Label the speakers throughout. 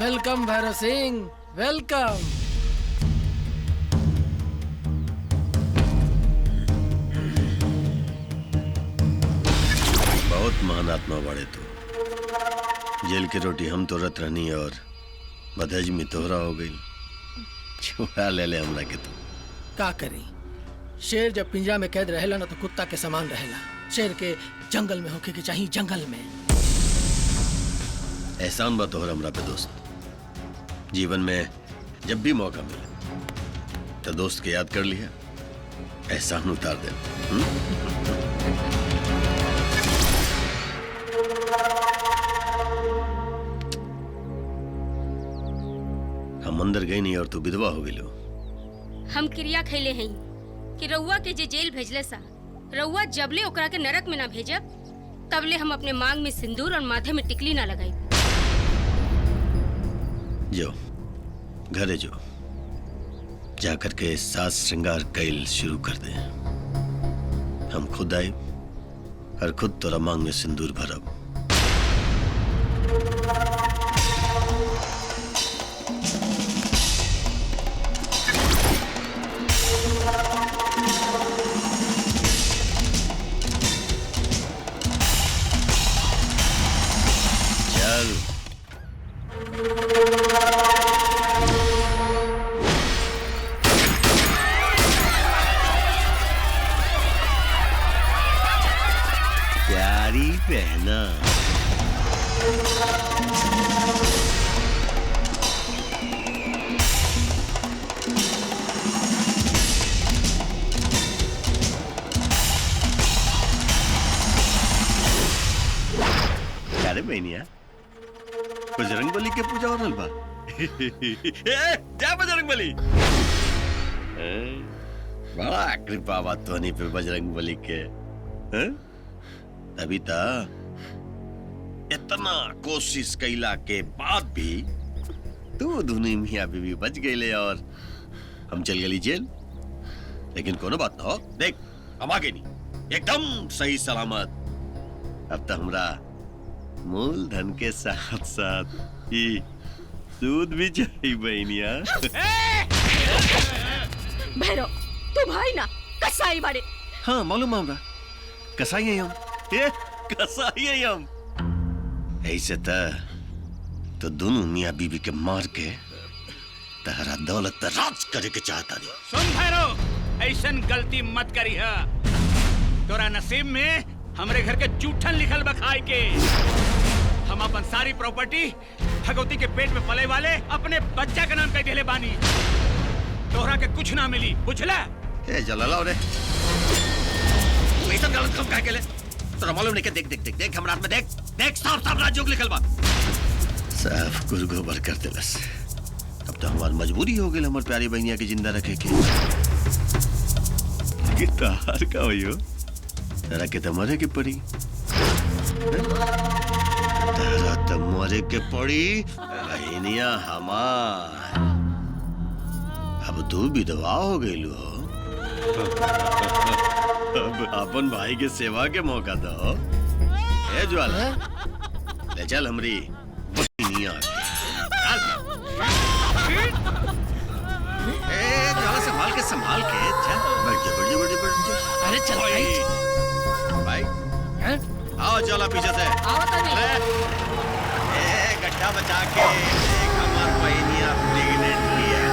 Speaker 1: Welcome Bhairav Singh, welcome.
Speaker 2: बहुत महान आत्मा बाड़े तू। जेल की रोटी हम तो रत रहनी और बदहजमी तोहरा हो गई। छुड़ा ले ले हमरा के तू।
Speaker 1: का करी, शेर जब पिंजरा में कैद रहेला ना तो कुत्ता के समान रहेला। शेर के जंगल में होके के चाहिए, जंगल में।
Speaker 2: एहसान बा तोहरा हमरा पे दोस्त। जीवन में जब भी मौका मिले तो दोस्त के याद कर लिया, एहसान उतार दे। हम अंदर गई नहीं और तू विधवा हो गई।
Speaker 3: हम क्रिया खैले हैं कि रउआ के जे जेल भेजले सा, रउआ जबले ओकरा के नरक में ना भेजब तबले हम अपने मांग में सिंदूर और माथे में टिकली ना लगाई।
Speaker 2: जो घरे जो जाकर के साज श्रृंगार कैल शुरू कर दे। हम खुद आए और खुद तोरा मांग में सिंदूर भरब। चल प्यारी बहना। अरे बहनिया, बजरंगबली के पूजा हो रहल बा। जा बजरंगबली। बड़ा कृपा बा तोहनी पे बजरंगबली के। अभी ता इतना कोशिश कैला के बाद भी तू दुनी मियां बीवी बच गईले और हम चल गई जेल। लेकिन कोनो बात ना हो, देख हम आगे नहीं, एकदम सही सलामत। अब तो हमरा मूलधन के साथ साथ ही सूद भी चाहिए बहनिया।
Speaker 4: भैरव, तू भाई ना कसाई बाड़े।
Speaker 2: हाँ मालूम हमरा, कसाई हैं हम। ये कसाई हैं हम। ऐसे तो दोनों मियां बीवी के मार के तहरा दौलत पर राज करे के चाहता नहीं।
Speaker 5: सुन भैरव, ऐसन गलती मत करी है। तोरा नसीब में हमरे घर के जूठन लिखल बखाई के। हम अपन सारी प्रॉपर्टी भगवती के पेट में पले वाले अपने बच्चा के नाम कर देले बानी। तोहरा के कुछ ना मिली, बुझला?
Speaker 2: ए जलाला रे, तू ऐसा गलत काम काहे केले? तोरा मालूम नहीं के देख देख देख देख हमरा हाथ में देख देख, साफ साफ राजयोग लिखल बा। साफ गुरगोबर कर देलस। अब तो हमार मजबूरी हो गई हमर प्यारी बहनिया के जिंदा रखे के। कितना हार का होयो, तेरा के तो मरे के पड़ी। तेरा तो मरे के पड़ी बहनिया हमार। अब तू विधवा हो गई हो। अब अपन भाई के सेवा के मौका दो। ए ज्वाला, ले चल हमरी बहनिया के। ए ज्वाला, संभाल के चल। बैठ जा।
Speaker 1: अरे चल
Speaker 2: भाई आओ, ज्वाला पीछे से
Speaker 1: आओ तनी।
Speaker 2: ए गड्ढा बचा के देख, हमार बहनिया प्रेग्नेंट लिया।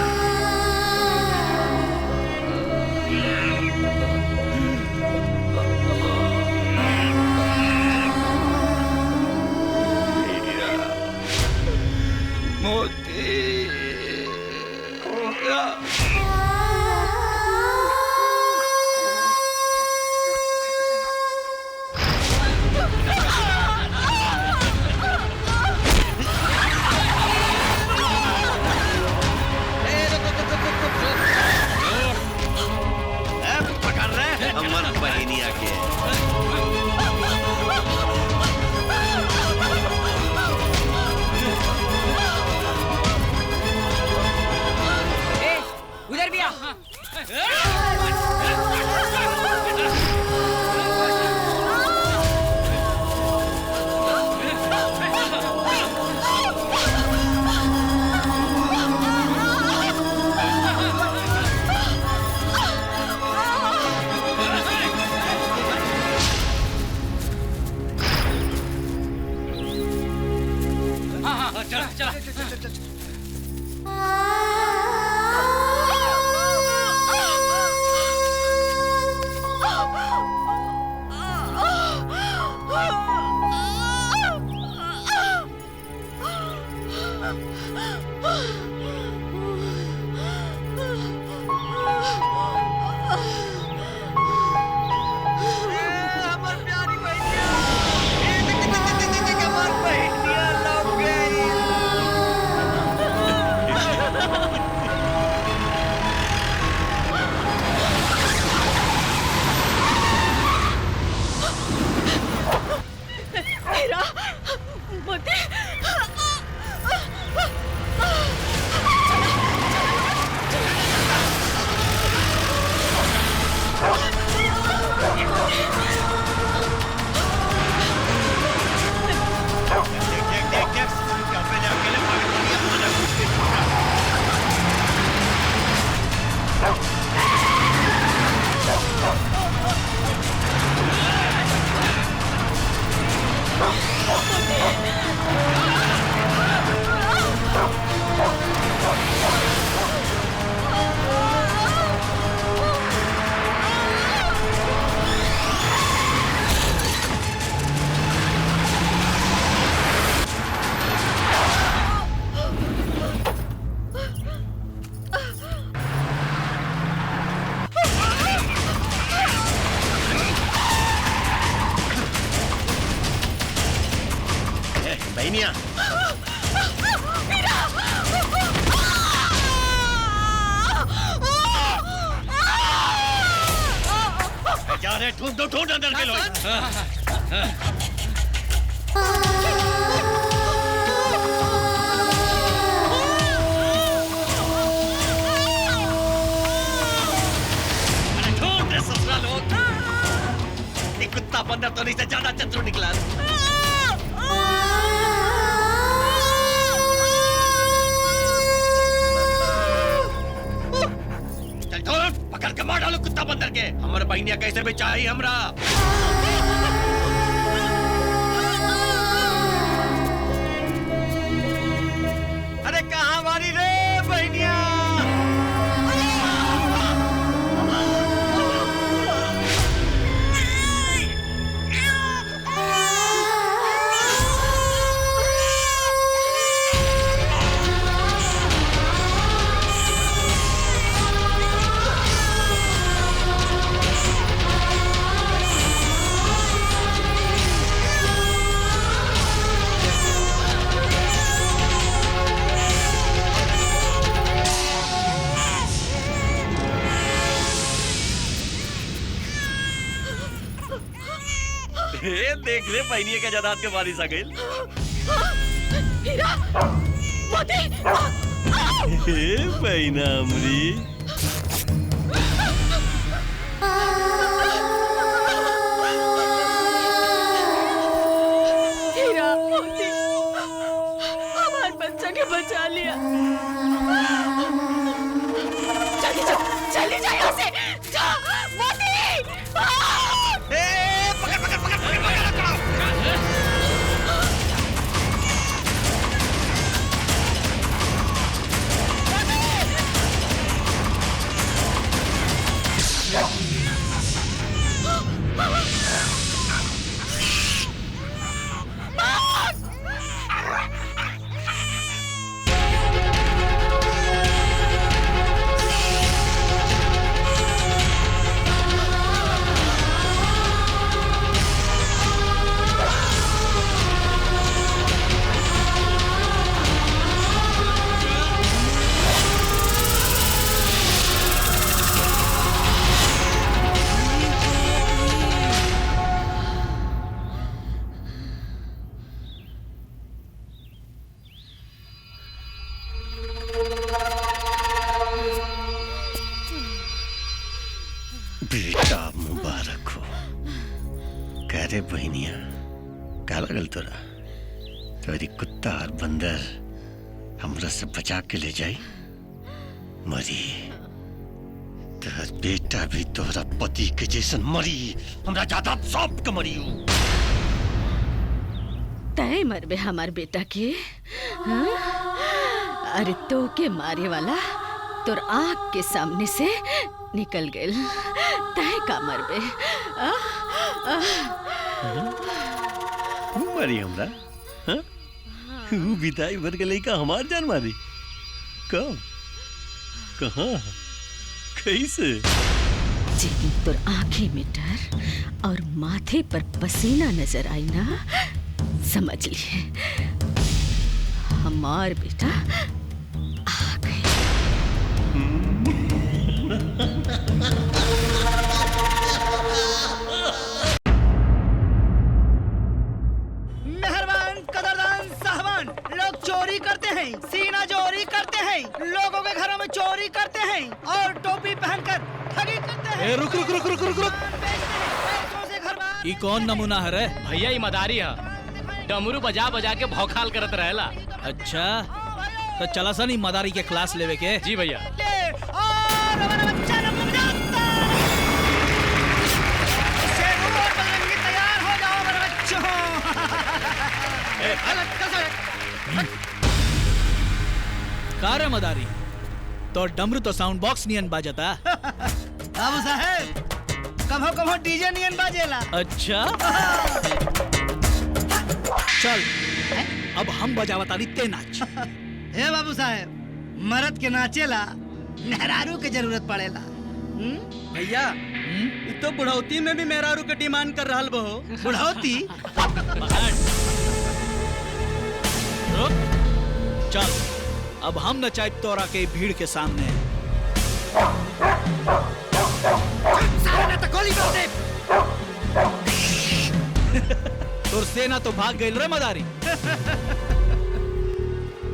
Speaker 2: बहनिया। जा रहे ढूंढ अंदर के लोग। कुत्ता बंदर तो नहीं से ज्यादा चतुर निकला। चल छोड़, पकड़ के मार डालो कुत्ता बंदर के। हमारे बहनिया कैसे भी चाहिए हमरा। अरे कहाँ मारी रे बहनिया? देख ले बहनिया के जदाद के बारिश आ गई।
Speaker 4: हीरा, मोती,
Speaker 2: हे बहना हमरी।
Speaker 4: हीरा, मोती, हमारे बच्चा के बचा लिया। चली जा यहाँ से। जा, मोती।
Speaker 2: बेटा मुबारक हो। कह रे बहनिया, क्या लगल तोरा? तोरी कुत्ता और बंदर हमरा से बचा के ले जाई मरी। तोहर बेटा भी तोहरा पति के जैसन मरी। हमरा ज्यादा सौंप के मरी हूँ।
Speaker 4: तय मरबे हमार बेटा के। हाँ? अरे तो के मारे वाला तोर आँख के सामने से निकल गए। तय का मरबे।
Speaker 2: मरी हमरा। हाँ? विदाई भर के लइका हमार जान मारी। कब? कहाँ? कैसे?
Speaker 4: लेकिन तोर आँखें में डर और माथे पर पसीना नजर आई ना, समझ लिए हमार बेटा आ गए।
Speaker 6: मेहरबान कदरदान साहबान, लोग चोरी करते हैं, सीना चोरी करते हैं, लोगों के घरों में चोरी करते हैं और टोपी पहनकर ठगी करते हैं।
Speaker 7: रुक रुक रुक रुक रुक रुक। ई कौन नमूना है रे?
Speaker 8: भैया ई मदारी है। डमरू बजा बजा के भौकाल करत रहेला।
Speaker 7: अच्छा तो चला सा नहीं मदारी के क्लास लेवे के।
Speaker 8: जी भैया।
Speaker 6: तैयार हो जाओ मेरे बच्चों।
Speaker 7: का रे मदारी, तो डमरू तो साउंड बॉक्स नियन बाजता।
Speaker 6: बाबू साहेब, कभो डीजे नियन बाजेला।
Speaker 7: अच्छा चल अब हम बजावतानी ते नाच।
Speaker 6: हे बाबू साहेब, मर्द के नाचेला मेहरारू के जरूरत पड़ेला।
Speaker 9: भैया तो बुढ़ौती में भी मेहरारू के डिमांड कर रहल बहो।
Speaker 6: बुढ़ौती?
Speaker 7: रुक चल, अब हम नचाए तोरा के भीड़ के सामने। तोर सेना तो भाग गई रे मदारी।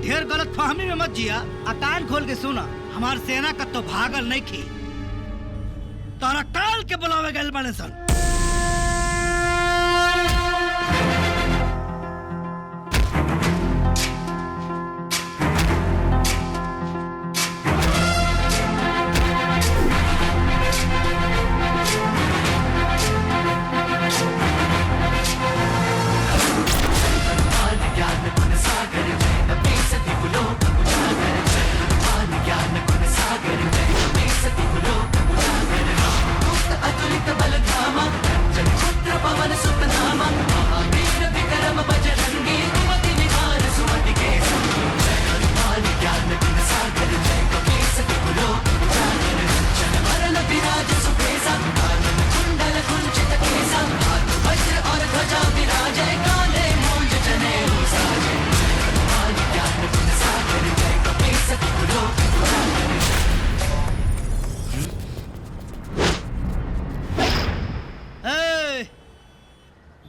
Speaker 6: ढेर गलत फहमी में मत जिया, कान खोल के सुना। हमार सेना का तो भागल नहीं की, तोरा काल के बुलावे गए बने सन।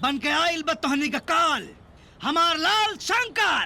Speaker 6: बन के आइल बतहनी का काल, हमार लाल शंकर।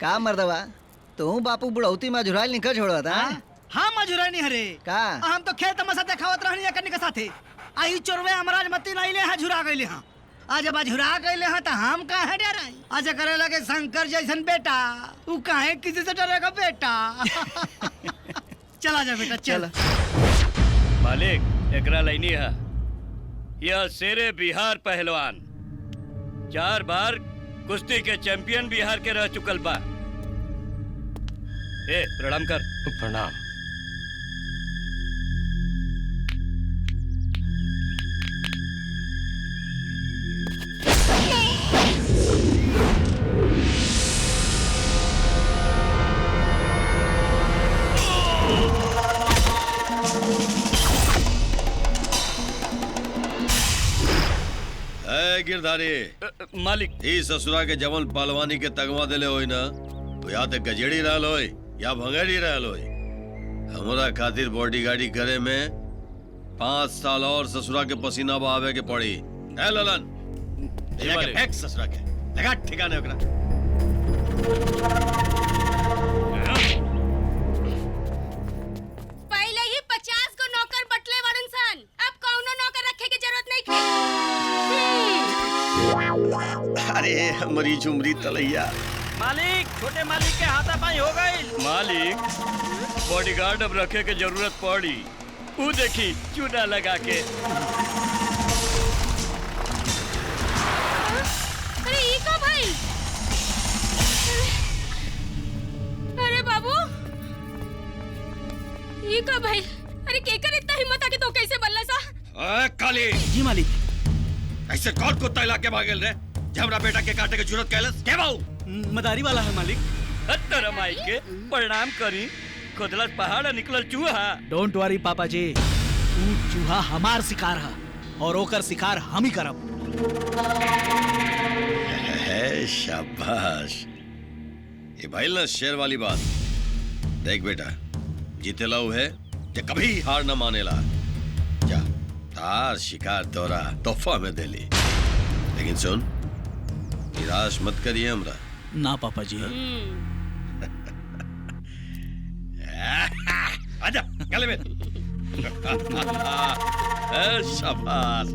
Speaker 10: का मर्दवा तू बापू बुढ़ौती में झुराइल निकल छोड़ा था।
Speaker 6: हाँ मजुरा नहीं हरे
Speaker 10: का
Speaker 6: हम तो खेत तमाशा देखावत रहनी करने के साथे आई चोरवे हमराज मती नहीं ले हां झुरा गइले हां आज अब झुरा गइले हां त हम काहे डराई आज करे लगे शंकर जैसन बेटा उ काहे किसी से डरेगा बेटा चला जा बेटा चल
Speaker 11: मालिक एकरा लैनी है यह शेरे बिहार पहलवान 4 बार कुश्ती के चैंपियन बिहार के रह चुकल बा। ए प्रणाम कर।
Speaker 8: प्रणाम।
Speaker 2: गिरधारी
Speaker 11: मालिक
Speaker 2: ई ससुरा के जवन पहलवानी के तगवा देले होई ना तो या तो गजेड़ी रहल होई या भंगेड़ी रहल होई। हमरा खातिर बॉडीगार्डी करे में 5 साल और ससुरा के पसीना बहावे के पड़ी। ए ललन ले के फेंक ससुरा के लगा ठिकाने ओकरा।
Speaker 3: पहले ही 50 को नौकर बटले वरन सन, अब कौनो नौकर रखे की जरूरत नहीं थी।
Speaker 2: अरे हमारी झुमरी तलैया।
Speaker 9: मालिक छोटे मालिक के हाथापाई हो गई।
Speaker 11: मालिक बॉडीगार्ड अब रखे के जरूरत पड़ी। वो देखी चूना लगा के।
Speaker 3: अरे ये का भाई? अरे बाबू ये का भाई? अरे केकर इतना हिम्मत आके तो कैसे बल्ला सा?
Speaker 2: काली
Speaker 9: जी मालिक।
Speaker 2: ऐसे कौन कुत्ता इलाके भागल रे जमरा बेटा के काटे के जरूरत कैलस के बाऊ?
Speaker 9: मदारी वाला है मालिक।
Speaker 11: हत्तर माई के प्रणाम करी। खुदलस पहाड़ निकलल चूहा।
Speaker 7: डोंट वरी पापा जी, ऊ चूहा हमार शिकार है और ओकर शिकार हम ही करब।
Speaker 2: शाबाश, ये भाई ना शेर वाली बात। देख बेटा, जीतेला है ये कभी हार न मानेला। जा तार शिकार तोरा तोहफा में दे ली। लेकिन सुन, निराश मत करिए हमरा।
Speaker 7: ना पापा जी।
Speaker 2: आजा गले में। शाबाश।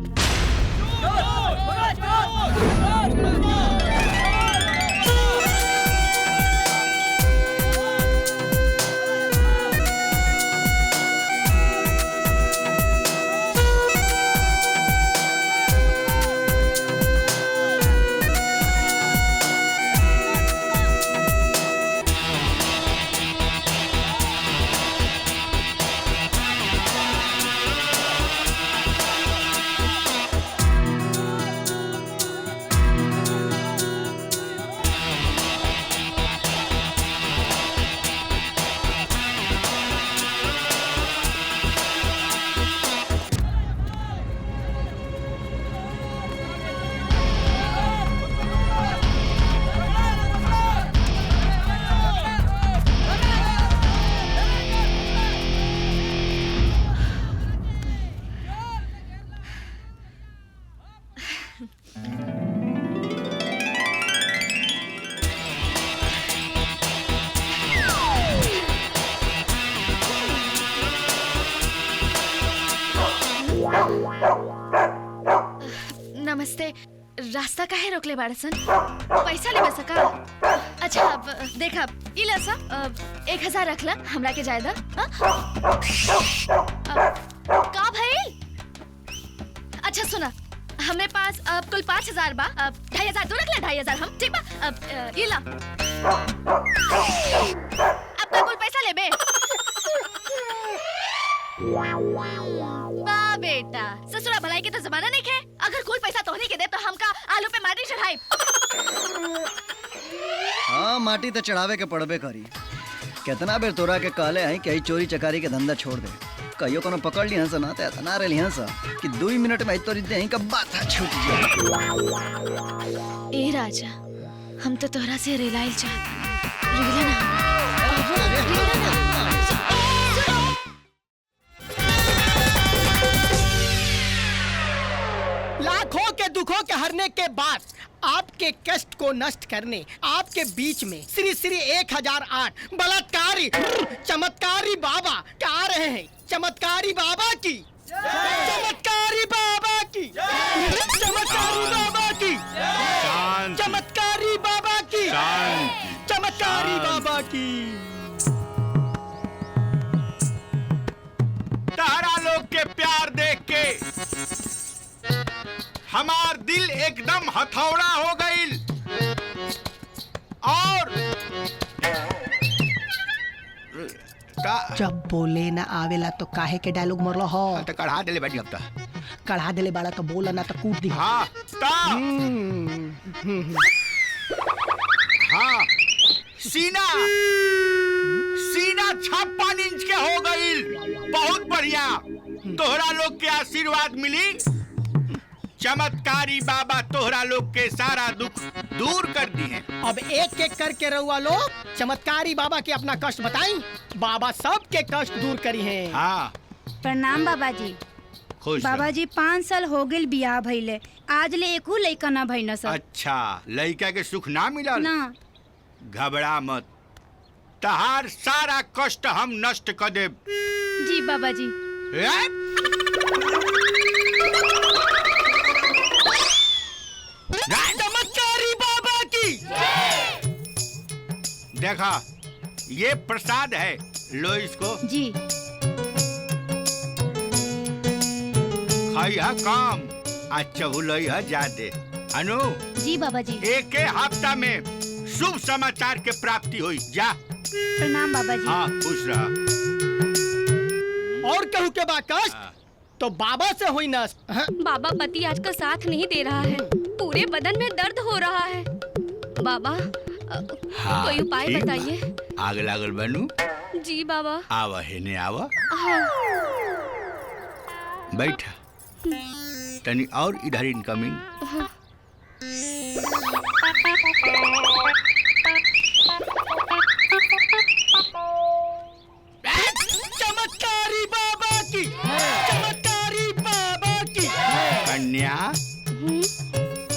Speaker 4: नमस्ते, रास्ता काहे रोकले बाड़सन? पैसा लेबे सका? अच्छा देखा इला सा 1000 रखला हमरा के जायदा। का भाई? अच्छा सुना, हमरे पास अब कुल 5000 बा। 2500 तू रखला, 2500 हम। ठीक बा? इला अब कुल पैसा लेबे। बा बेटा, ससुरा भलाई के तो जमाना नहीं है। अगर कुल पैसा तोहनी के दे तो हमका आलू पे माटी चढ़ाई।
Speaker 10: हाँ, माटी तो चढ़ावे के पड़बे करी। कितना बेर तोरा के कहले हैं कि चोरी चकारी के धंधा छोड़ दे। कहियो कोनो पकड़ ली हंस ना तो ना रही हंस कि 2 मिनट में तोरी दे का बात छूट जाए।
Speaker 4: ए राजा, हम तो तोहरा से रिलाइल चाहते। रिला ना।
Speaker 1: लाखों के दुखों के हरने के बाद आपके कष्ट को नष्ट करने आपके बीच में श्री श्री 1008 बलात्कारी चमत्कारी बाबा आ रहे हैं। चमत्कारी बाबा की, चमत्कारी बाबा की, चमत्कारी बाबा की, चमत्कारी बाबा की, चमत्कारी बाबा की।
Speaker 5: तारा लोग के प्यार देख के हमार दिल एकदम हथौड़ा हो गईल। और
Speaker 1: जब बोले ना आवेला तो काहे के डायलॉग मरलो हो?
Speaker 5: तो कढ़ा देले बाड़ी। अब तो
Speaker 1: कढ़ा देले बाड़ा तो बोला ना तो कूट दी।
Speaker 5: हाँ हाँ, सीना सीना 56 इंच के हो गईल। बहुत बढ़िया। तोहरा लोग के आशीर्वाद मिली चमत्कारी बाबा तोहरा लोग के सारा दुख दूर कर दिए।
Speaker 1: अब एक एक करके रउआ लोग चमत्कारी बाबा के अपना कष्ट बताई। बाबा सबके कष्ट दूर करी हैं।
Speaker 5: हाँ
Speaker 12: प्रणाम बाबा जी।
Speaker 5: खुश
Speaker 12: बाबा जी 5 साल हो गए बियाह भइले, आज ले एको लइका ना भइना सब।
Speaker 5: अच्छा लड़का के सुख ना मिला
Speaker 12: ना।
Speaker 5: घबरा मत, तहार सारा कष्ट हम नष्ट कर देब।
Speaker 12: जी बाबा जी।
Speaker 1: चमत्कारी बाबा की
Speaker 5: देखा ये प्रसाद है, लो इसको।
Speaker 12: जी।
Speaker 5: खाइया काम अच्छा भूलइया जादे। अनु
Speaker 12: जी बाबा जी।
Speaker 5: एक हफ्ता में शुभ समाचार के प्राप्ति हुई। जा।
Speaker 12: प्रणाम बाबा जी।
Speaker 5: हाँ खुश रहा।
Speaker 1: और कहूँ के बा कष्ट तो बाबा से हुई नष्ट।
Speaker 3: बाबा पति आज का साथ नहीं दे रहा है, पूरे बदन में दर्द हो रहा है। बाबा
Speaker 5: हाँ,
Speaker 3: कोई उपाय
Speaker 5: ठीक।
Speaker 3: बताइए।
Speaker 5: आग लागल बनू।
Speaker 3: जी बाबा।
Speaker 5: आवा है ने आवा।
Speaker 3: हाँ।
Speaker 5: बैठा तनी और इधर इनकमिंग।
Speaker 1: चमत्कारी बाबा की, चमत्कारी बाबा की।
Speaker 5: कन्या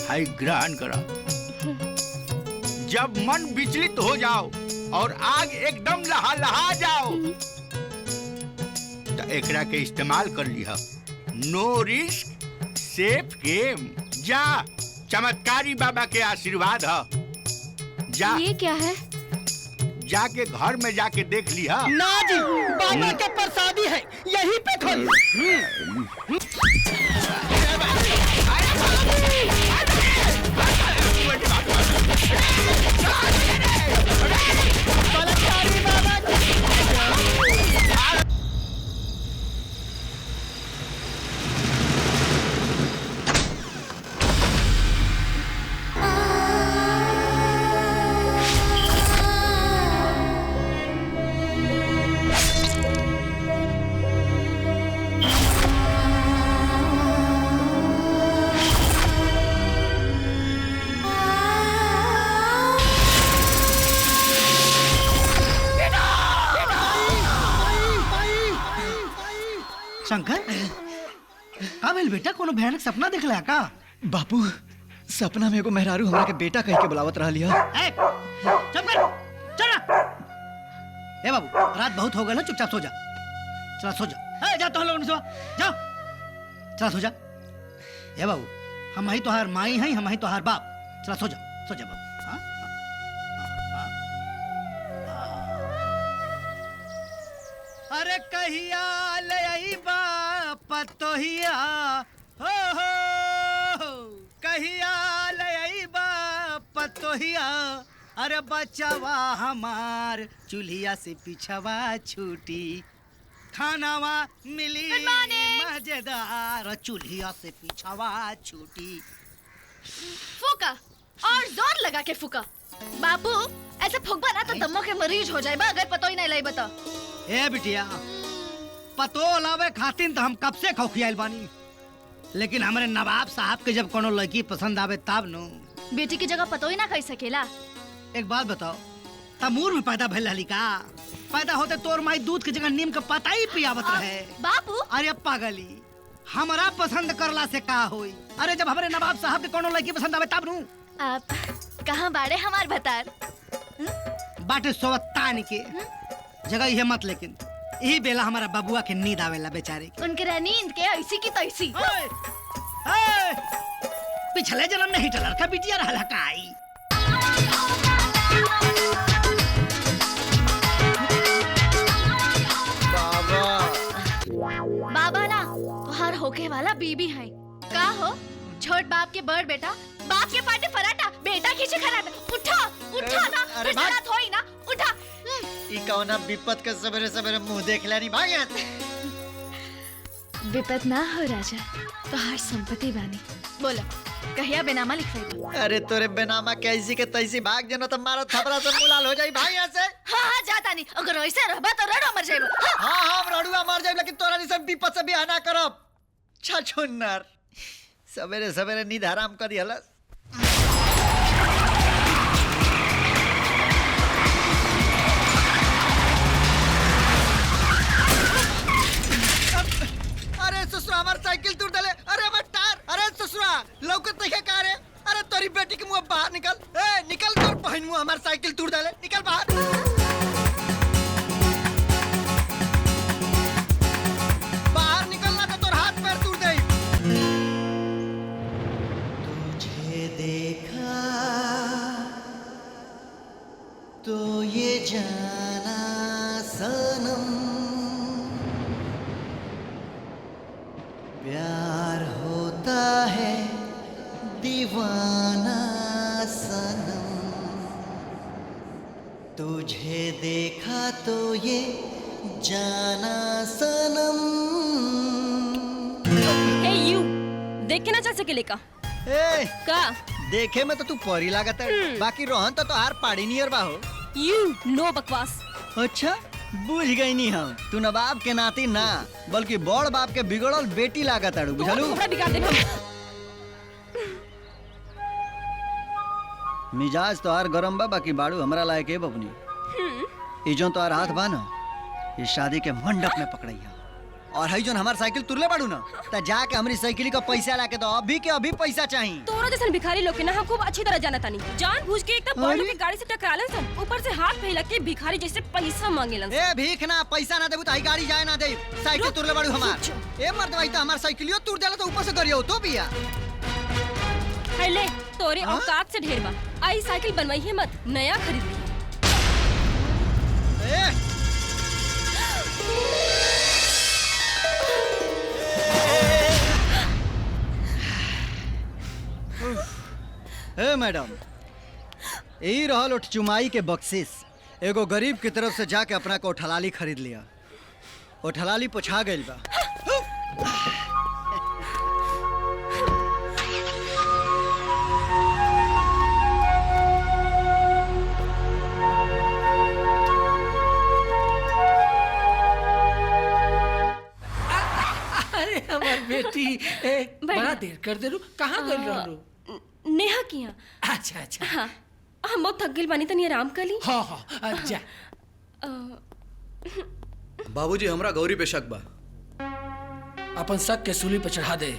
Speaker 5: हाय ग्रहण करो। जब मन विचलित हो जाओ और आग एकदम लहा लहा जाओ तो एकरा के इस्तेमाल कर लिया। नो रिस्क सेफ गेम। जा, चमत्कारी बाबा के आशीर्वाद है। जा।
Speaker 3: ये क्या है?
Speaker 5: जाके घर में जाके देख लिया।
Speaker 1: ना जी, बाबा के प्रसादी है, यहीं पे खोल।
Speaker 6: शंकर का भेल बेटा, कोनो भयानक सपना देखला का?
Speaker 10: बापू सपना में एगो मेहरारू हमरा के बेटा कह के बुलावत रहा लिया।
Speaker 6: चुप कर, चल। ए बाबू रात बहुत हो गई ना, चुपचाप सो जा। चला सो जा। ए जा तो लोग सो जाओ। चला सो जा। ए बाबू हम ही तोहार माई हैं, हम ही तोहार बाप। चला सो जा, सो जा बाबू। अरे कहिया ले आई बाप तोहिया हो, कहिया ले आई बाप तोहिया। अरे बचावा हमार चूल्हिया से पिछवा छूटी, खानावा मिली मजेदार चूल्हिया से पिछवा छूटी।
Speaker 4: फूका और जोर लगा के फूका। बाबू ऐसे फूकबा ना तो दम्मो के मरीज हो जाएगा, अगर पतो ही नहीं लाई बता।
Speaker 6: ए बिटिया, पतो लावे खातिन तो हम कब से खौखियाल बानी, लेकिन हमारे नवाब साहब के जब कोनो लड़की पसंद आवे तब नो।
Speaker 4: बेटी की जगह पतो ही ना कर सकेला।
Speaker 6: एक बात बताओ, तमूर में पैदा भइल रहली का? पैदा होते तोर माई दूध की जगह नीम का पता ही पियावत रहे।
Speaker 4: बाबू
Speaker 6: अरे पागली, हमारा पसंद करला से का होई? अरे जब हमारे नवाब साहब के कोनो लड़की पसंद आवे तब नु।
Speaker 4: आप कहाँ बाड़े हमार बतार?
Speaker 6: बाटे सोवत्तान के जगह ये मत, लेकिन यही बेला हमारा बबुआ के नींद आवेला बेचारे की।
Speaker 4: उनके नींद के ऐसी की तैसी।
Speaker 6: पिछले जन्म में हिटलर का बिटिया रहला काई।
Speaker 4: बाबा ना तुहार होके वाला बीबी है का हो? छोट बाप के बड़ बेटा, बाप के पाटे फराटा, बेटा खींचे खराटा। उठा उठा ना,
Speaker 10: अरे
Speaker 4: फिर रात होई ना, उठा।
Speaker 10: ई कौना विपत के सवेरे सवेरे मुंह देख लेनी भागत।
Speaker 4: विपत ना हो राजा, तुहार संपत्ति बानी। बोला कहिया बेनामा लिखवाई?
Speaker 10: अरे तोरे बेनामा कैसी के तैसी भाग जनो तो मारा थपरा से मुलाल हो जाई भाई यहाँ से।
Speaker 4: हाँ हाँ जाता नहीं, अगर ऐसे रहबा तो रड़वा मर जाएगा।
Speaker 10: हाँ हाँ रड़ुआ मर जाए, लेकिन तोरा नहीं सब विपत से बियाह ना करब। छछुन्नर सवेरे सवेरे नींद हराम कर दिया। अरे ससुरा हमार साइकिल टूट डाले। अरे हमार टायर। अरे ससुरा लौकत नहीं का रे। अरे तोरी बेटी के मुंह बाहर निकल। ए निकल तोर बहन मुंह हमार साइकिल टूट डाले। निकल बाहर। बाहर निकलना तो तोर हाथ पैर टूट दे। तुझे देखा तो ये जाना सनम प्यार होता है दीवाना सनम। तुझे देखा तो ये जाना सनम।
Speaker 13: हे यू देख के ना चल सके लेका
Speaker 10: ए
Speaker 13: का
Speaker 10: देखे में तो तू परी लागत है। बाकी रोहन तो हार पाड़ी नियर बा हो।
Speaker 13: यू नो बकवास।
Speaker 10: अच्छा बुझ गई नहीं हम। तू नवाब के नाती ना बल्कि बड़ बाप के बिगड़ल बेटी लागत है। बुझलू
Speaker 13: हमरा बिगाड़ दे हम।
Speaker 10: मिजाज तो हार गरम बा बाकी बाड़ू हमरा लायक है बबनी। ई जोन तो हार हाथ बा ना ये शादी के मंडप में पकड़ैया। और हई जोन हमार साइकिल तुरले बाड़ू ना त जाके हमरी साइकिल का पैसा लाके दो। अभी के अभी पैसा चाहिए।
Speaker 13: तोरा जैसन भिखारी लोग के ना हम खूब अच्छी तरह जानता नहीं। जान बूझ के एकदम बड़ लोग के गाड़ी से टकरालन सन। ऊपर से हाथ फैला के भिखारी जैसे पैसा मांगेलन।
Speaker 10: ए भीख ना पैसा ना देबू त हई गाड़ी जाए ना दे। साइकिल तुरले बाड़ू हमार। ए मर्द भाई त हमार साइकिलियो तुर देला त ऊपर से गरियो तो बिया।
Speaker 13: है ले तोरे औकात से ढेर बा। आई साइकिल बनवाई है मत नया खरीद ली।
Speaker 10: ए मैडम यही रहल उठ चुमाई के बख्शिश। एगो गरीब की तरफ से जाके अपना को ठलाली खरीद लिया। वो ठलाली पुछा गइल बा।
Speaker 14: अरे हमार बेटी बड़ा देर कर दे रू। कहाँ गइल रहलू?
Speaker 13: नेहा किया।
Speaker 14: अच्छा अच्छा
Speaker 13: हाँ हम बहुत थक गइल बानी तनी आराम कर ली।
Speaker 14: हाँ हाँ जा।
Speaker 15: बाबूजी हमरा गौरी पे शक बा।
Speaker 14: अपन शक के सूली पे चढ़ा दे।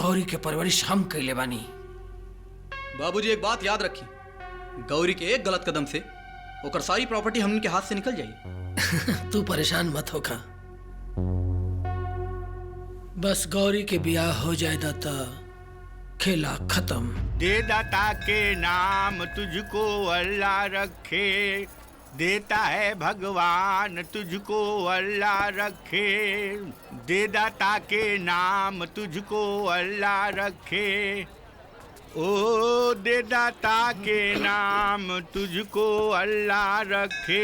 Speaker 14: गौरी के परवरिश हम कइले बानी।
Speaker 15: बाबूजी एक बात याद रखी, गौरी के एक गलत कदम से ओकर सारी प्रॉपर्टी हमन के हाथ से निकल जाई।
Speaker 14: तू परेशान मत होखा। बस गौरी के ब्याह हो जाए दाता खेला खत्म।
Speaker 5: दे दाता के नाम तुझको अल्लाह रखे। देता है भगवान तुझको अल्लाह रखे। दे दाता के नाम तुझको अल्लाह रखे। ओ दे दाता के नाम तुझको अल्लाह रखे।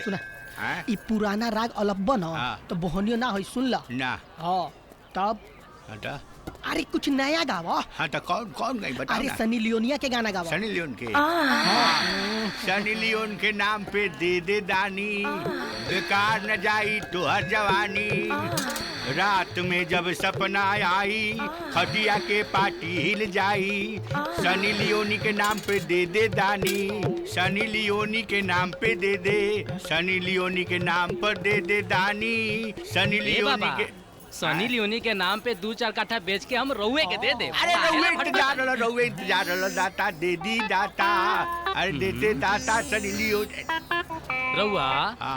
Speaker 1: सुना ई पुराना राग अलब्बा ना तो बोहनियो ना होई सुन ला
Speaker 5: ना।
Speaker 1: हाँ तब
Speaker 5: हटा।
Speaker 1: अरे कुछ नया गावा।
Speaker 5: हाँ तो कौन कौन गई बताओ
Speaker 1: अरे
Speaker 5: ना।
Speaker 1: सनी लियोनिया के गाना गावा।
Speaker 5: सनी लियोन के। हाँ। सनी लियोन के नाम पे दे दे दानी। बेकार न जाई तो हर जवानी। रात में जब सपना आई खटिया के पाटी हिल जाई। सनी लियोनी के नाम पे दे दे दानी। सनी लियोनी के नाम पे दे दे। सनी लियोनी के नाम पर दे दे दानी। सनी लियोनी के
Speaker 8: सनी लियोनी के नाम पे 2-4 काठा बेच के हम रउए के दे दे।
Speaker 5: अरे रउए इंतजार दाता दे दी दाता। अरे देते दाता सनी लियोनी।
Speaker 8: रउआ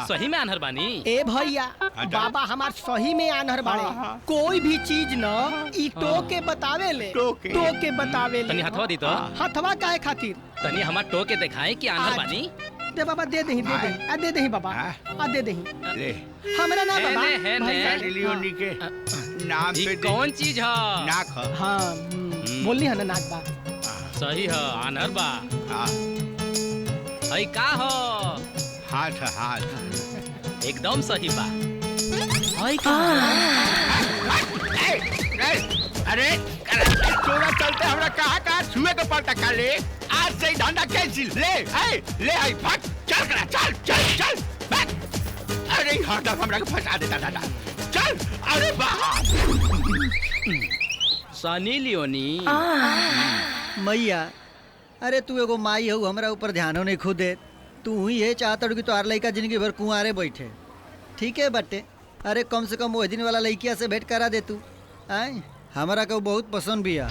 Speaker 8: सही में आनहर बानी।
Speaker 1: ए भैया बाबा हमार सही में आनहर बाड़े। कोई भी चीज न ई टोके बतावे ले। टोके बतावे ले।
Speaker 8: तनी हथवा दी तो।
Speaker 1: हथवा काहे खातिर?
Speaker 8: तनी हमार टोके दिखाए कि आनहर बानी।
Speaker 1: दे बाबा दे दही दे दही बाबा दे दही।
Speaker 5: ले
Speaker 1: हमरा ना बाबा
Speaker 5: सनी लियोनी के नाम पे
Speaker 8: कौन चीज है?
Speaker 5: नाक है।
Speaker 1: हाँ बोलनी है ना नाक बा।
Speaker 8: सही है आनहर बा। हई का हो?
Speaker 5: हाथ हाथ
Speaker 8: एकदम सही बा।
Speaker 5: हई का? अरे तोरा चलते हमरा कहाँ छुए के पड़ता काले। आज से धंधा कैंसिल। ले आई भाग चल करा चल चल चल भाग। अरे हरदम हमरा को फंसा देता दादा। चल अरे बाप।
Speaker 8: सनी लियोनी।
Speaker 10: मैया अरे तू एगो माई हो, हमरा ऊपर ध्यानो नहीं खुद दे। तू ही ये चाहता कि तोहार लड़का जिंदगी भर कुंवारे बैठे। ठीक है बटे, अरे कम से कम वही दिन वाला लड़किया से भेंट करा दे तू। आय हमारा को बहुत पसंद भी है।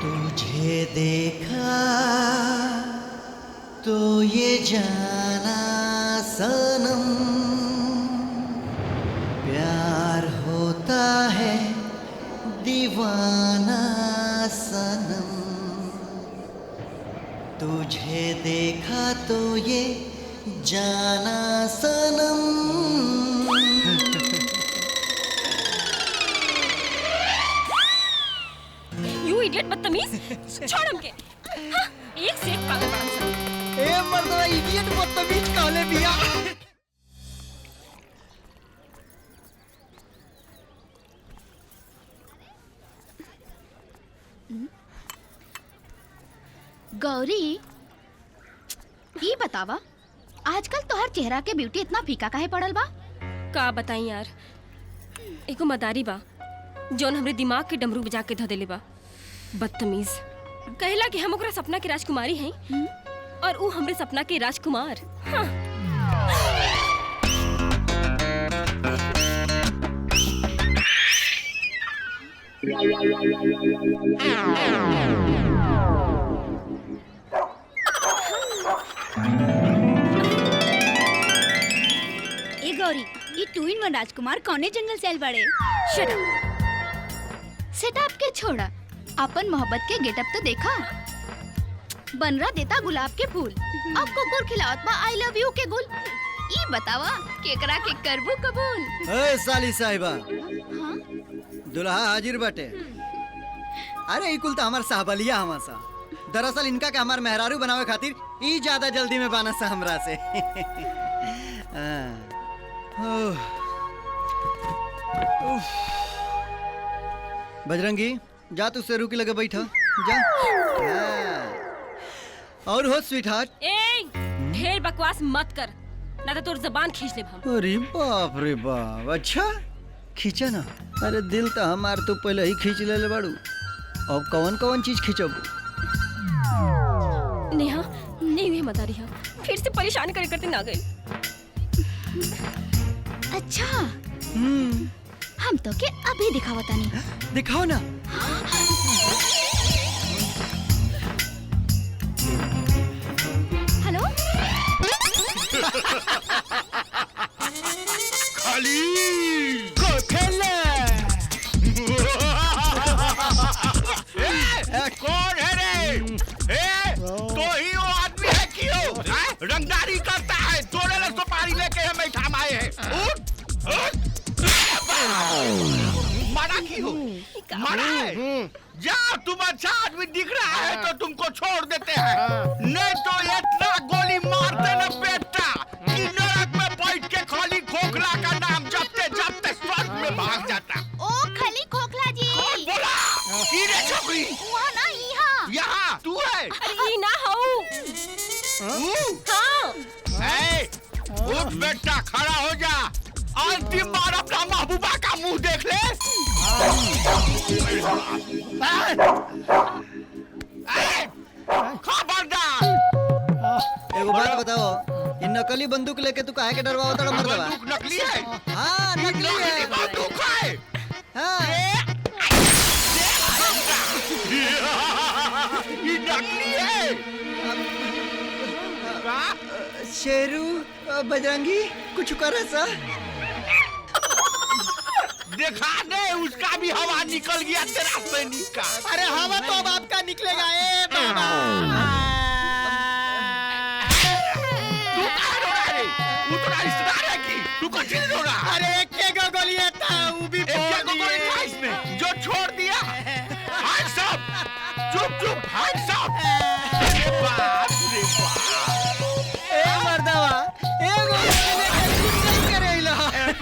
Speaker 10: तुझे देखा तो ये जाना सनम, प्यार होता है दीवाना सनम। तुझे देखा तो ये जाना सनम।
Speaker 13: यू इडियट बदतमीज, छोड़ हमके। हाँ, एक से एक पागल बड़ा सा।
Speaker 10: ए मर्दवा इडियट बदतमीज कहले बिया।
Speaker 16: गौरी ये बतावा, आजकल तोहर चेहरा के ब्यूटी इतना फीका काहे पड़ल बा?
Speaker 13: का बताई यार, एको मदारी बा जौन हमरे दिमाग के डमरू बजा के ध देले बा। बदतमीज कहला कि हम ओकरा सपना के राजकुमारी हैं और ऊ हमरे सपना के राजकुमार। हाँ।
Speaker 12: ए गौरी, ये 2-in-1 राजकुमार कौने जंगल से आइल बाड़े?
Speaker 16: Shut up. सेटअप के छोड़ा, अपन मोहब्बत के गेटअप तो देखा। बनरा देता गुलाब के फूल, अब कुकुर खिलावत बा आई लव यू के गुल। ई बतावा केकरा के करबू कबूल?
Speaker 10: ए साली साहिबा, दुल्हा हाजिर बाटे। अरे ई कुल तो हमार साहबलिया हमा सा। दरअसल इनका के हमार मेहरारू बनावे खातिर ई ज्यादा जल्दी में बाना सा हमरा से। बजरंगी जा तू शेरू की लगे बैठा जा। और हो स्वीट हार्ट।
Speaker 13: ए ढेर बकवास मत कर, ना तो तोर जबान खींच ले हम।
Speaker 10: अरे बाप रे बाप, अच्छा खींचा ना। अरे दिल तो हमार तो पहले ही खींच ले बाड़ू, अब कौन कौन चीज खींचब?
Speaker 13: नेहा नहीं हुई मदारी है, फिर से परेशान करे करते ना गए।
Speaker 16: अच्छा हम तो के अभी दिखावता नहीं।
Speaker 10: दिखाओ ना।
Speaker 16: हेलो
Speaker 17: खाली खेले। कौन है रे? तो ही वो आदमी है क्यों? रंगदारी करता है, तोड़े ले सुपारी लेके हम बैठा आए हैं। उठ मारा क्यों? मारा है? जा, तुम अच्छा आदमी दिख रहा है तो तुमको छोड़ देते हैं, नहीं तो इतना गोली मारते न बेटा कि नरक में बैठ के खाली खोखला का नाम जपते जपते स्वर्ग में भाग जाता।
Speaker 16: ओ खाली खोखला जी।
Speaker 17: कौन बोला? की रे छोकरी?
Speaker 16: वहाँ ना यहाँ।
Speaker 17: यहाँ तू है?
Speaker 13: अरे ना हूँ। हाँ।
Speaker 17: उठ बेटा, खड़ा हो जा, अंतिम बार अपना महबूबा का मुंह देख ले। खबरदार।
Speaker 10: एगो बात बताओ, ये नकली बंदूक लेके तू काहे के डरवाओ तड़ा मर्दवा?
Speaker 17: बंदूक नकली है?
Speaker 10: हाँ नकली है।
Speaker 17: बंदूक है?
Speaker 10: हाँ।
Speaker 17: ये नकली है?
Speaker 10: शेरू बजरंगी कुछ करे सा?
Speaker 17: देखा दे, उसका भी हवा निकल गया तेरा सैनिक का।
Speaker 1: अरे हवा तो अब आपका निकलेगा। ए बाबा
Speaker 17: तू कहाँ रो रहा है? तू तो रिश्तेदार है की? तू कुछ नहीं रो रहा?
Speaker 1: अरे एक गोली था, वो भी
Speaker 17: गोली था इसमें जो छोड़ दिया। भाग सब, चुप चुप भाग सब। अरे बाप रे बाप।
Speaker 10: ए मर्दवा, ए गोली लेके कुछ नहीं करेला।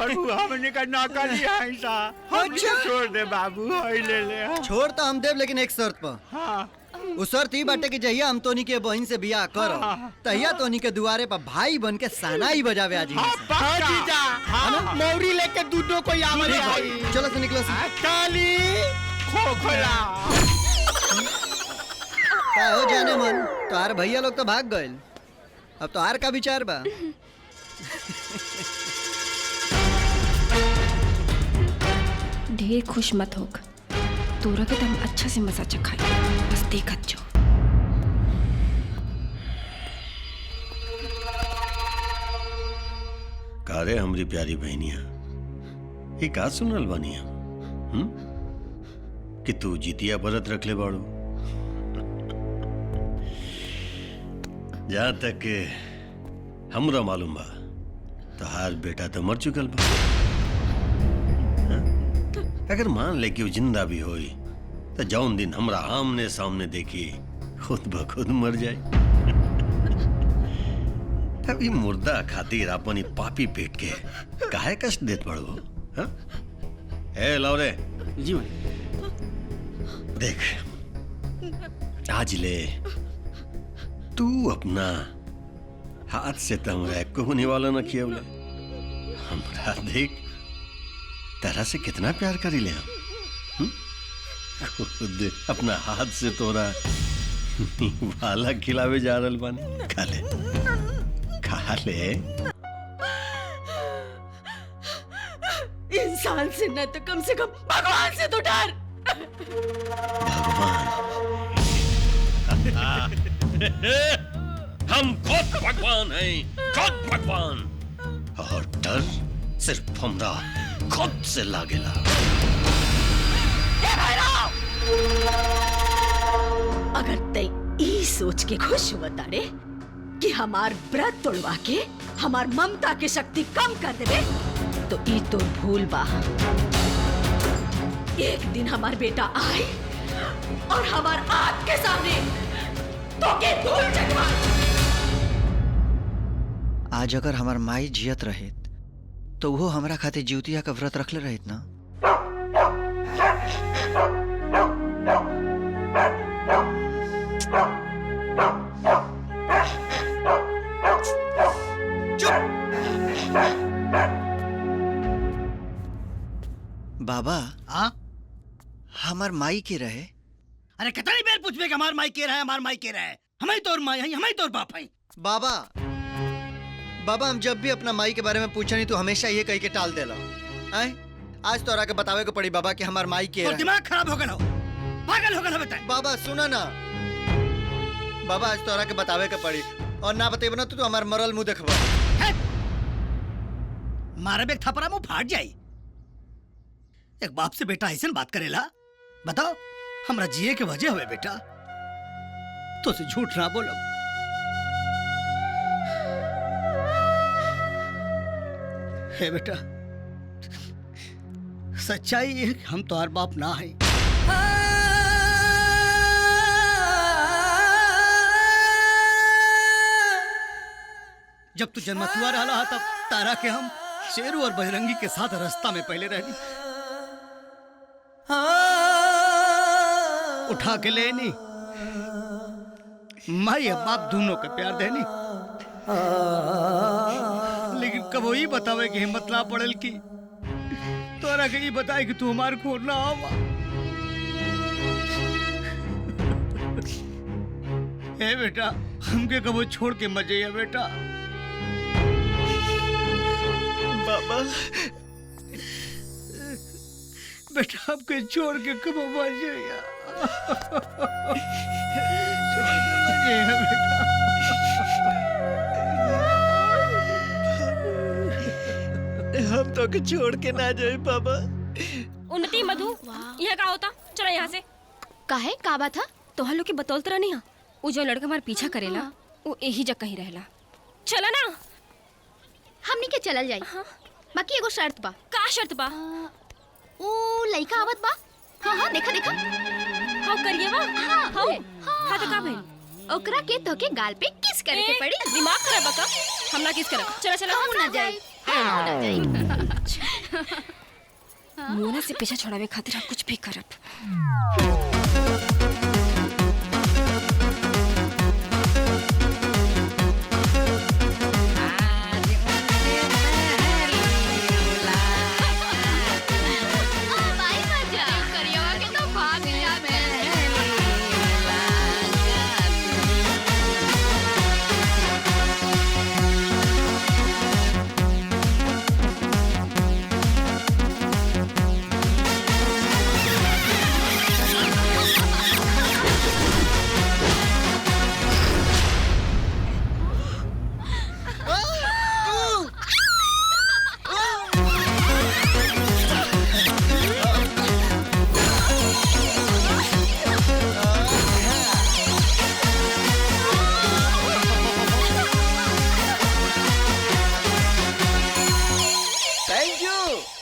Speaker 17: बाबू हमने का नौकरी है सा हमके छोड़ दे बाबू हई ले ले
Speaker 10: छोड़ तो हम देव लेकिन एक शर्त पर।
Speaker 17: हाँ
Speaker 10: उस शर्त ही बाटे कि जहिया हम तोनी के बहन से बियाह करो तहिया तोनी के दुआरे पर भाई बन के सानाई बजावे आज
Speaker 1: हाँ जीजा हाँ मौरी लेके दूधों को याद आई।
Speaker 10: चलो तो निकलो
Speaker 1: काली खोखला
Speaker 10: का हो जाने मन तोहार भैया लोग तो भाग गए अब तोहार का विचार बा।
Speaker 13: ढेर खुश मत होग तोरा के तुम अच्छा से मजा चखाई बस देखत जो।
Speaker 2: कारे हमरी प्यारी बहनिया ये का सुनल बानिया कि तू जितिया व्रत रख ले बाड़ू। जहाँ तक के हमरा मालूम बा तोहार बेटा तो मर चुकल बा। अगर मान ले कि वो जिंदा भी होई तो जौन दिन हमरा आमने सामने देखी खुद ब खुद मर जाए। अभी मुर्दा खातिर अपनी पापी पेट के काहे कष्ट देत पड़ो। ए लौरे
Speaker 1: जी
Speaker 2: देख आज ले तू अपना हाथ से तमरा को होने वाला न खियवले हमरा देख तरह से कितना प्यार करी ले हम खुद अपना हाथ से तोरा वाला खिलावे जा रहल बानी। खा ले खा ले।
Speaker 4: इंसान से न तो कम से कम भगवान से तो डर।
Speaker 2: हम खुद भगवान हैं खुद भगवान और डर सिर्फ हमरा खुद से लागेला।
Speaker 4: अगर तय ई सोच के खुश बताड़े कि हमार व्रत तोड़वा के हमार ममता के शक्ति कम कर देवे तो ई तो भूल बा। एक दिन हमार बेटा आए और हमार आँख के सामने तो के धूल चटवा।
Speaker 10: आज अगर हमार माई जियत रहे तो वो हमरा खातिर जीवतिया का व्रत रखले रहित ना। बाबा
Speaker 6: हाँ
Speaker 10: हमार माई के रहे।
Speaker 6: अरे कितनी बार पूछबे कि हमार माई के रहे हमार माई के रहे हमें तोर माई है हमें तोर बाप है।
Speaker 10: बाबा बाबा हम जब भी अपना माई के बारे में पूछा नहीं तो हमेशा ये कह के टाल देला। आए आज तोरा के बतावे को पड़ी बाबा कि हमार माई के रहे।
Speaker 6: दिमाग खराब हो गया हो पागल हो गया बेटा।
Speaker 10: बाबा सुना ना बाबा आज तोरा के बतावे के पड़ी और ना बतेबे ना तो हमार मरल मुंह देखबा।
Speaker 6: मारे बेक थपरा मुंह फाट जाई। एक बाप से बेटा ऐसे बात करेला बताओ हमरा जिए के वजह हुए बेटा तो से झूठ ना बोलो। हे बेटा सच्चाई है कि हम तुम्हार बाप ना है। जब तू जन्मतुआ रहा तब तारा के हम शेरू और बजरंगी के साथ रास्ता में पहले रहनी उठा के लेनी माई और बाप दोनों के प्यार देनी। लेकिन कब ही बतावे कि हिम्मत ना पड़ल की तोरा के ही बताए कि तू हमारे खोर ना आवा। हे बेटा हमके कबो छोड़ के मत जाइए बेटा।
Speaker 10: बाबा
Speaker 6: बेटा आपके छोड़ के कब मर जाइए
Speaker 10: हम तो के छोड़ के ना जाए बाबा।
Speaker 13: उन्नति मधु यहाँ का होता चलो यहाँ से।
Speaker 16: काहे का बात था
Speaker 13: तो हम लोग के बतौलत रहनी हा वो जो लड़का हमारे पीछा करेला वो यही जगह ही रहेला। चला ना
Speaker 16: हमनी के चलल जाई। बाकी एगो शर्त बा।
Speaker 13: का शर्त बा?
Speaker 16: ओ लइका आवत बा। हाँ देखा देखा
Speaker 13: हाँ करिए बा। हाँ हाँ तो का भाई
Speaker 16: ओकरा के तो के गाल पे किस करे के पड़ी।
Speaker 13: दिमाग खराब बा का हम ना किस करब। चला चला
Speaker 16: हम ना जाए।
Speaker 13: मोना से पीछा छोड़ावे खातिर हम कुछ भी करब।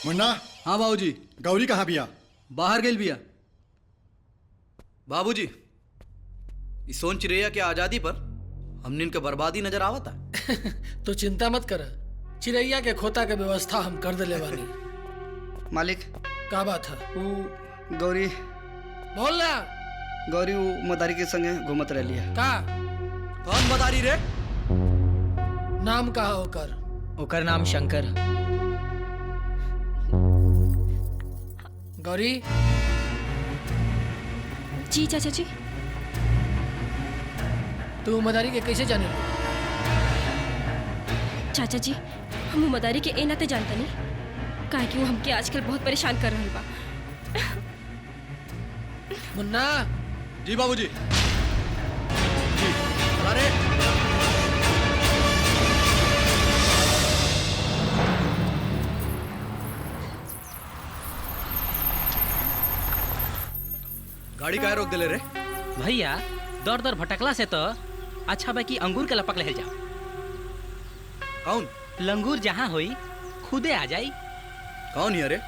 Speaker 15: मुन्ना। हाँ बाबूजी। गौरी कहाँ बिया? बाहर गेल बिया। बाबूजी, इस सोन चिड़ैया के आजादी पर हमने इनके बर्बादी नजर आवता।
Speaker 14: तो चिंता मत कर, चिड़ैया के खोता के व्यवस्था हम कर दे बानी।
Speaker 6: मालिक
Speaker 14: का बात है?
Speaker 6: वो गौरी
Speaker 14: बोल ना।
Speaker 6: गौरी वो मदारी के संगे घूमत रह लिया।
Speaker 14: का?
Speaker 15: कौन मदारी रे?
Speaker 14: नाम का ओकर?
Speaker 9: ओकर नाम शंकर।
Speaker 14: गौरी।
Speaker 13: जी चाचा जी।
Speaker 14: तू मदारी के कैसे जाने?
Speaker 13: चाचा जी, हम मदारी के ए नाते जानता नहीं, काहे कि वो हमके आजकल बहुत परेशान कर रहल बा।
Speaker 14: मुन्ना।
Speaker 15: जी बाबूजी। जी। अरे गाड़ी काहे रोक दिले रे?
Speaker 8: भैया दर दर भटकला से तो अच्छा बा कि अंगूर के लपक ले जा।
Speaker 15: कौन?
Speaker 8: लंगूर जहाँ होई खुदे आ जाई।
Speaker 15: कौन है रे?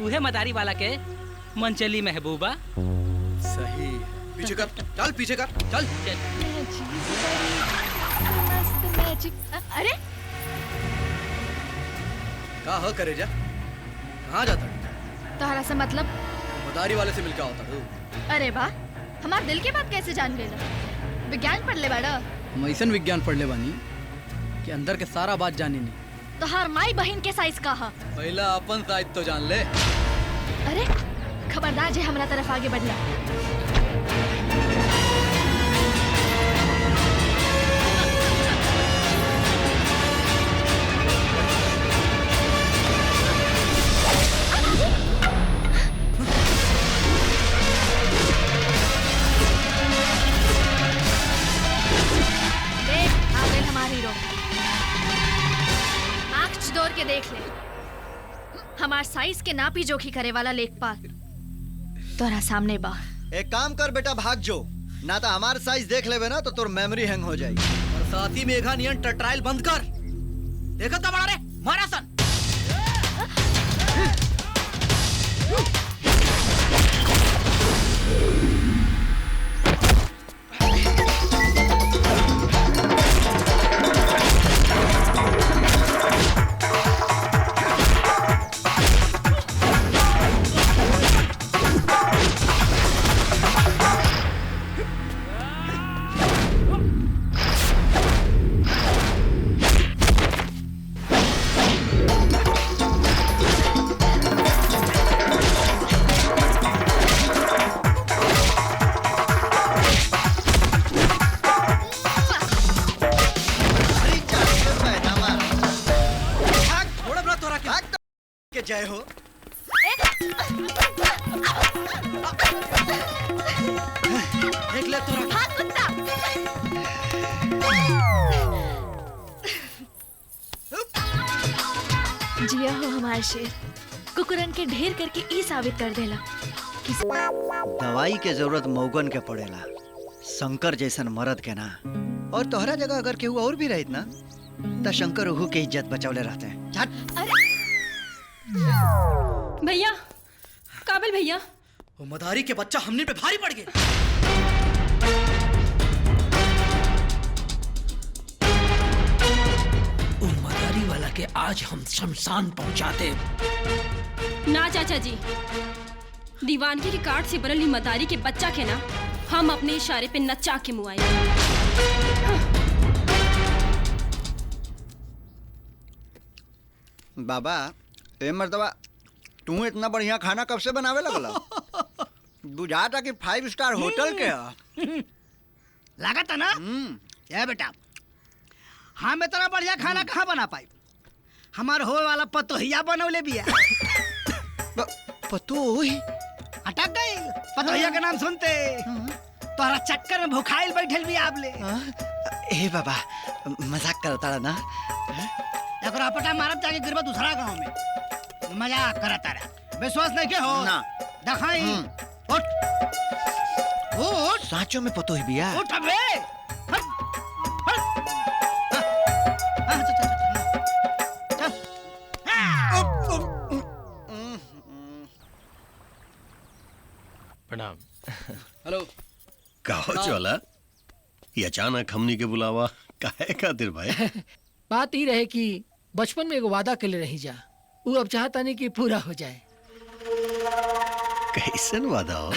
Speaker 8: उहे मदारी वाला के मनचली महबूबा।
Speaker 15: सही। पीछे कर, चल पीछे कर, चल।
Speaker 16: अरे
Speaker 15: का हो करे जा? कहाँ जाता?
Speaker 16: तोहरा से मतलब?
Speaker 15: मदारी वाले से मिलकर होता तू।
Speaker 16: अरे वाह, हमार दिल के बात कैसे जान लेला? विज्ञान पढ़ ले बाड़ा?
Speaker 15: हम ऐसा विज्ञान पढ़ ले बानी कि अंदर के सारा बात जानी नहीं।
Speaker 16: तोहार माई बहन के साइज का हा?
Speaker 15: पहला अपन साइज तो जान ले।
Speaker 16: अरे खबरदार जे हमरा तरफ आगे बढ़ला। के देख ले, हमार साइज के नापी जोखी करे वाला लेखपाल तोरा सामने बा।
Speaker 10: एक काम कर बेटा, भाग जो, ना तो हमार साइज देख लेबे ना तो तोर मेमोरी हैंग हो जाएगी।
Speaker 15: और साथ ही मेघा नियन ट्रायल बंद कर। देखा था बड़ा रे मारा सन।
Speaker 10: जय हो।
Speaker 15: देख ले तोरा।
Speaker 16: हाँ, कुत्ता। जिया हो हमार शेर, कुकुरन के ढेर करके ई साबित कर देला कि
Speaker 10: दवाई के जरूरत मौगन के पड़ेला, शंकर जैसन मर्द के ना। और तोहरा जगह अगर केहू और भी रहित ना तो शंकर उहू के इज्जत बचौले रहते हैं।
Speaker 13: भैया, काबिल भैया,
Speaker 15: वो मदारी के बच्चा हमने पे भारी पड़ गए।
Speaker 7: वो मदारी वाला
Speaker 14: के आज हम शमशान पहुंचाते।
Speaker 13: ना चाचा जी, दीवानगी के काट से बनल ही मदारी के बच्चा के ना हम अपने इशारे पे नचा के मुआए।
Speaker 10: बाबा ए मर्तबा तू इतना बढ़िया खाना कब से बनावे लगला? बुझाता कि 5 स्टार होटल के
Speaker 6: लागत है ना? ये बेटा हम इतना बढ़िया खाना कहाँ बना पाई? हमार होए वाला पतोहिया बनौले बिया।
Speaker 10: पतोही
Speaker 6: अटक गई पतोहिया के नाम सुनते तोहरा चक्कर में भुखाइल बैठल भी आपले।
Speaker 10: ए बाबा मजाक करता ना?
Speaker 6: एकरा पटा मारब जाके गिरबा दूसरा गांव में। मजाक करता रहा। विश्वास नहीं के हो
Speaker 10: ना
Speaker 6: दखाई उठ उठ।
Speaker 10: साचो में पतोही बिया?
Speaker 6: उठ बे।
Speaker 18: प्रणाम।
Speaker 15: हेलो।
Speaker 2: कहो चला ये अचानक हमनी के बुलावा काहे खातिर भाई?
Speaker 14: बात ही रहे कि बचपन में एगो वादा के ले रही जा, वो अब चाहता नहीं कि पूरा हो जाए।
Speaker 2: कैसन वादा हो?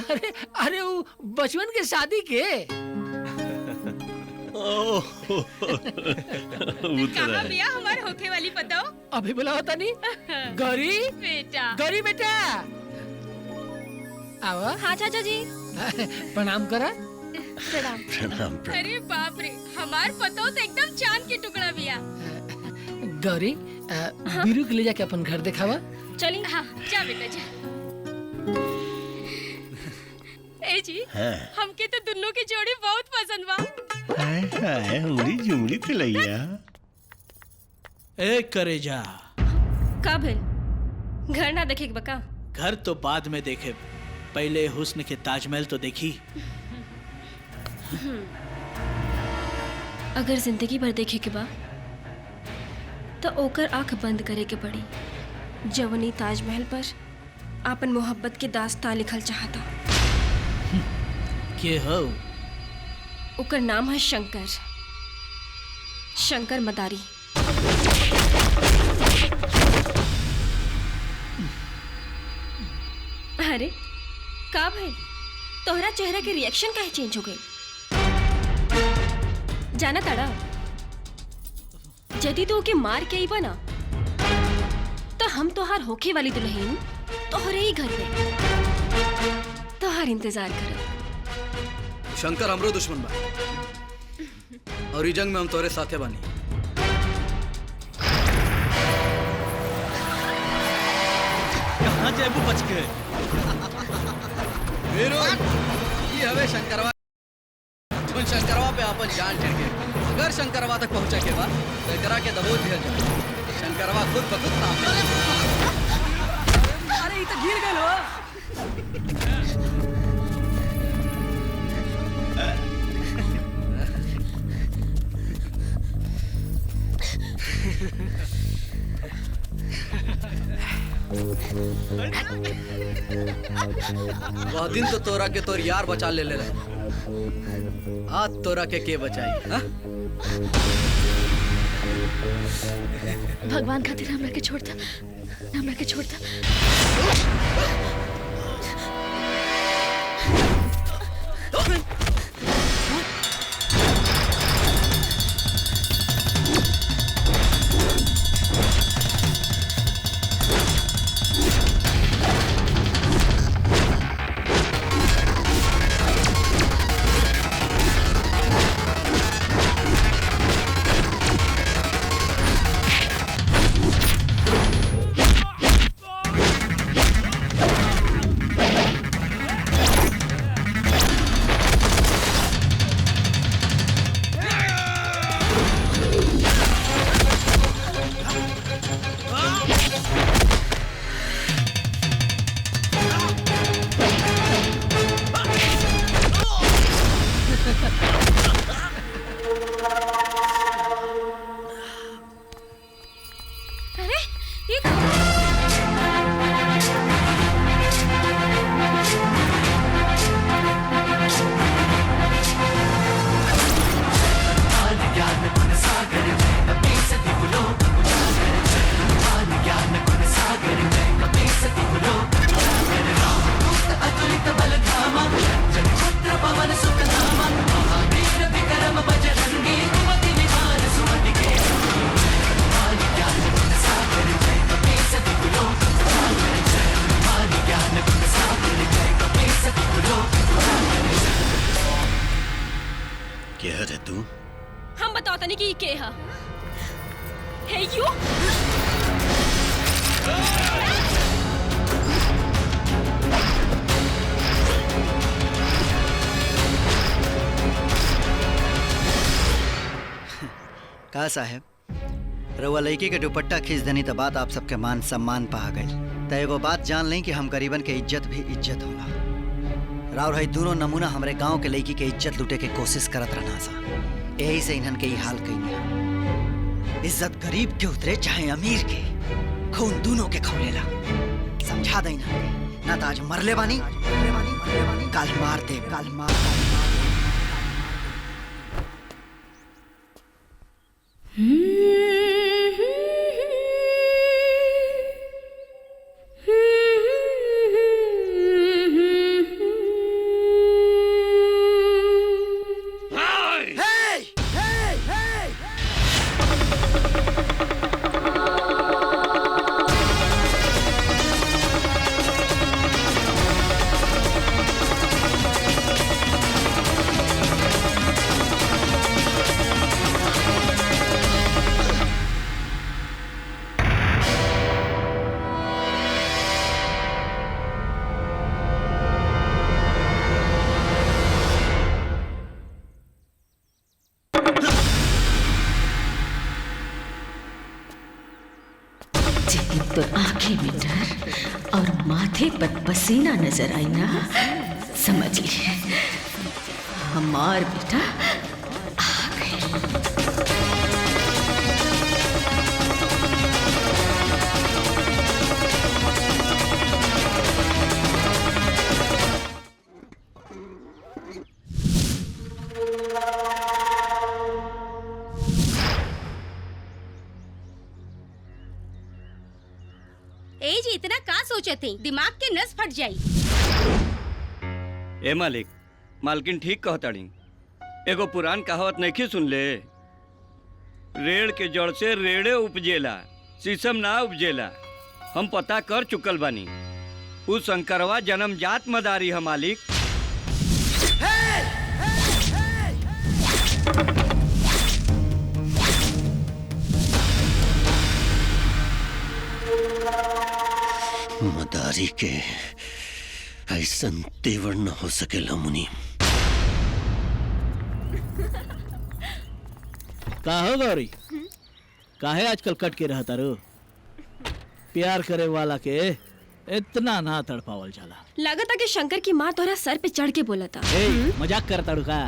Speaker 14: अरे वो बचपन के शादी के।
Speaker 3: कहाँ बिया हमार होखे वाली पतो?
Speaker 14: अभी बुलाओ तनी। गौरी
Speaker 3: बेटा।
Speaker 14: गौरी बेटा आवा।
Speaker 13: हाँ चाचा जी।
Speaker 14: प्रणाम करा।
Speaker 13: प्रणाम।
Speaker 2: प्रणाम।
Speaker 3: अरे बाप रे, हमार पतो तो एकदम चांद के टुकड़ा बिया।
Speaker 14: गौरी बीरू के ले जाके अपन घर दिखावा।
Speaker 3: चली। हाँ जा बेटा जा। ए जी हमके तो दोनों की जोड़ी बहुत पसंद बा।
Speaker 2: हाय हाय हमरी जुमड़ी ते लइया।
Speaker 7: ए करे जा।
Speaker 13: का भेल? घर ना देखे बका?
Speaker 7: घर तो बाद में देखे, पहले हुस्न के ताजमहल तो देखी।
Speaker 13: अगर जिंदगी भर देखे के बा तो ओकर आंख बंद करे के पड़ी। जवनी ताजमहल पर आपन मोहब्बत के दास्तान लिखल चाहता।
Speaker 7: के हो?
Speaker 13: ओकर नाम है शंकर। शंकर मदारी। अरे का भाई, तोहरा चेहरा के रिएक्शन काहे चेंज हो गई? जाना ताड़ा, यदि तो ओके मार के ही बना तो हम तोहार होखे वाली दुल्हन तोहरे ही घर में तोहार इंतजार कर।
Speaker 15: शंकर हमरो दुश्मन बा और ई जंग में हम तोरे साथे बानी।
Speaker 7: कहाँ जेबू बच के?
Speaker 15: वीरो ये हवे शंकरवा। तुम शंकरवा पे अपन जान चढ़ के अगर शंकरवा तक पहुंचा के बाद तो एकरा के दबोच दिया जाए। शंकरवा खुद ब खुद नाम।
Speaker 6: अरे ये तो गिर गए हो।
Speaker 15: वह दिन तो तोरा के तोर यार बचा ले रहे, आज तोरा के बचाई? हा?
Speaker 4: भगवान खातिर हमरा के छोड़ द, हमरा के छोड़ द।
Speaker 13: Hey, you!
Speaker 10: का साहब रउआ लड़की के दुपट्टा खींच देनी तो बात आप सबके मान सम्मान पा गई। तो एगो बात जान लें कि हम गरीबन के इज्जत भी इज्जत होला। राउर है दोनों नमूना हमारे गांव के लड़की के इज्जत लूटे के कोशिश करत रहना सा, यही से इन्हन के ही हाल कई। इज्जत गरीब के उतरे चाहे अमीर के, खून दोनों के खौलेला। समझा दे ना तो आज मरले बानी काल मार दे, काल मार दे।
Speaker 4: तो आंखें में डर और माथे पर पसीना नजर आई ना, समझ लिए हमार बेटा आ गए।
Speaker 3: ए जी इतना का सोचे थे, दिमाग के नस फट जाई।
Speaker 11: ए मालिक, मालकिन ठीक कहताड़ी। एगो पुरान कहावत नहीं सुन ले, रेड़ के जड़ से रेड़े उपजेला, शीशम ना उपजेला। हम पता कर चुकल बानी, उ शंकरवा जन्मजात मदारी है मालिक।
Speaker 2: मदारी के ऐसन तेवर न हो सकेला मुनि।
Speaker 7: का हो गौरी, काहे आजकल कट के रहता रो? प्यार करे वाला के इतना ना तड़पावल जाला।
Speaker 13: लागता कि शंकर की माँ तोहरा सर पे चढ़ के बोला था।
Speaker 7: मजाक करता रू का?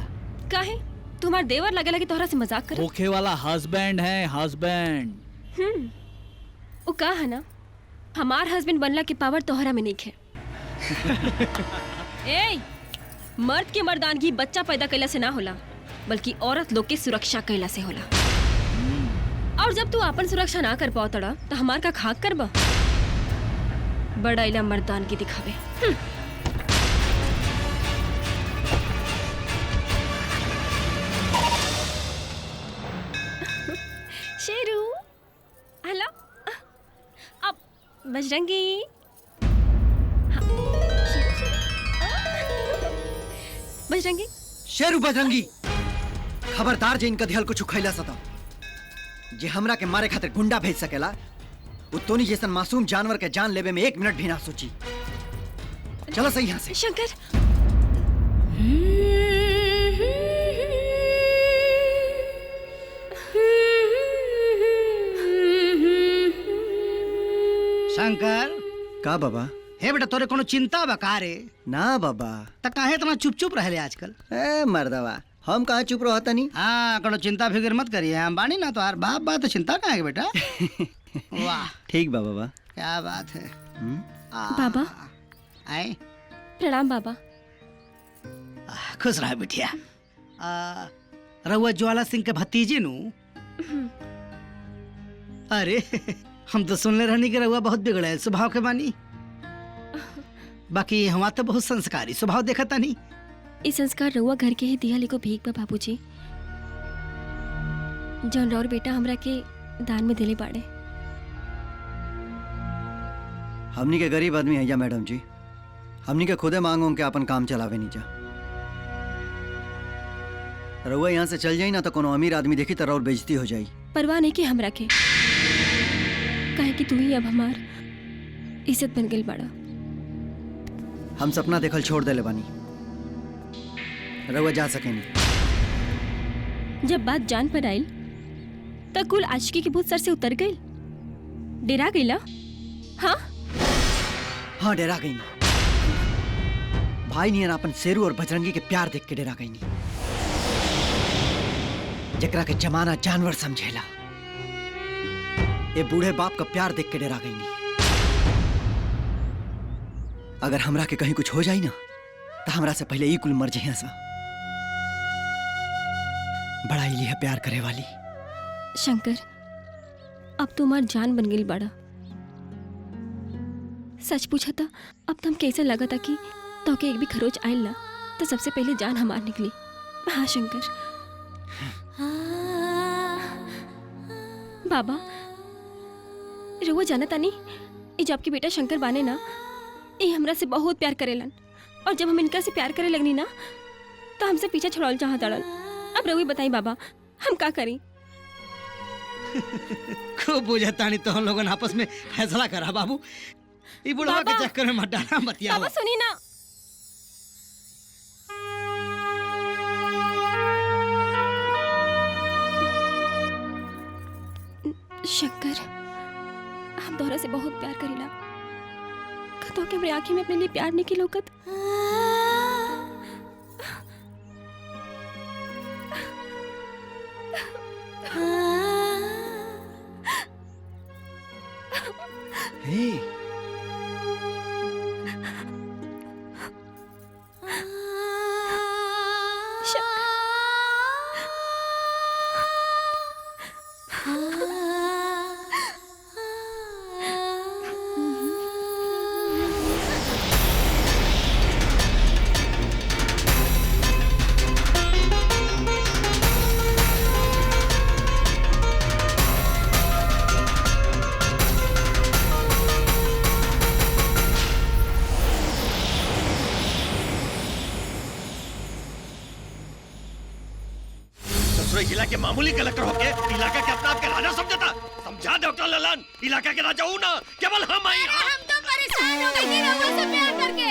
Speaker 13: काहे तुम्हार देवर लगे लगे तोहरा से मजाक कर।
Speaker 7: होखे वाला हस्बैंड है, हस्बैंड।
Speaker 13: वो का है ना, हमार हस्बैंड बनला के पावर तोहरा में नहीं है। ए, मर्द के मर्दानगी बच्चा पैदा कैला से ना होला, बल्कि औरत लोग के सुरक्षा कैला से होला। और जब तू अपन सुरक्षा ना कर पाओ तड़ा तो हमार का खाक करबा? बड़ा इला मर्दानगी दिखावे। शेरू, हेलो, अब बजरंगी। बजरंगी,
Speaker 10: शेरू बजरंगी, खबरदार जे इनका ध्यान कुछ खैला सता, जे हमरा के मारे खातिर गुंडा भेज सकेला, वो तोनी जैसन मासूम जानवर के जान लेवे में 1 मिनट भी ना सोची। चलो सही यहाँ से।
Speaker 13: शंकर,
Speaker 6: शंकर,
Speaker 10: का बाबा?
Speaker 6: हे बेटा, तोरे कोनो चिंता बा का रे?
Speaker 10: ना बाबा।
Speaker 6: त काहे इतना चुप चुप रहले आजकल?
Speaker 10: ए मर्दवा, हम कहाँ चुप रहता नहीं।
Speaker 6: हाँ, कोनो चिंता फिक्र मत करिए, हम बानी ना तो हर बाप बात चिंता का है बेटा। वाह,
Speaker 10: ठीक बा बाबा।
Speaker 6: क्या बात है।
Speaker 13: बाबा
Speaker 6: आए,
Speaker 13: प्रणाम बाबा।
Speaker 6: खुश रहा बिटिया। रउआ ज्वाला सिंह के भतीजी नु? अरे हम तो सुनले रहनी कि रउआ बहुत बिगड़े स्वभाव के बानी, बाकी हवा तो बहुत संस्कारी स्वभाव देखा तानी।
Speaker 13: इस संस्कार रउआ घर के ही दिया लेको भीख बा बाबूजी, जौन और बेटा हमरा के दान में दिले बाड़े।
Speaker 10: हमनी के गरीब आदमी है या मैडम जी, हमनी के खुदे मांग के अपन काम चलावे नहीं जा। रउआ यहाँ से चल जाई ना तो कोनो अमीर आदमी देखी तो और बेइज्जती हो जाई।
Speaker 13: परवाह नहीं कि हमरा के काहे कि तू ही अब हमार इज्जत बन गई बड़ा।
Speaker 10: हम सपना देखल छोड़ देले बानी, रउआ जा सकेनी।
Speaker 13: जब बात जान पर आइल तब कुल आशिकी के भूत सर से उतर गई। डेरा गईला? हाँ
Speaker 10: हाँ डेरा गई। भाई नियन अपन शेरू और बजरंगी के प्यार देख के डेरा गई। जकरा के जमाना जानवर समझेला, ये बूढ़े बाप का प्यार देख के डेरा गई। अगर हमरा के कहीं कुछ हो जाई ना तो हमरा से पहले ई कुल मर जाए सा। बड़ा इली है प्यार करे वाली।
Speaker 13: शंकर, अब तुम्हार जान बन गई बड़ा। सच पूछा था अब तुम कैसे लगा था कि तो के एक भी खरोच आयल ना तो सबसे पहले जान हमार निकली। हाँ शंकर। बाबा रुआ जाना तानी, ये जब आपकी बेटा शंकर बाने ना ये हमरा से बहुत प्यार करेलन, और जब हम इनका से प्यार करे लगनी ना तो हमसे पीछे छुड़ाल चाहत अड़न। अब रउई बताई बाबा हम का करी?
Speaker 6: खूब बुझता नहीं तो हम लोगन आपस में फैसला करा बाबू। ये बुढ़वा के चक्कर में मत डाला मतिया।
Speaker 13: बाबा सुनी ना। शंकर, हम दोहरा से बहुत प्यार करीला। कतो के मेरी आंखें में अपने लिए प्यार नहीं की लोकत।
Speaker 10: हे
Speaker 2: जिला के मामूली कलेक्टर होके इलाका के अपना आपके राजा समझता। समझा डॉक्टर ललन, इलाका के राजा हूँ ना, केवल हम आई।
Speaker 3: हम तो परेशान हो गए रउआ से प्यार करके।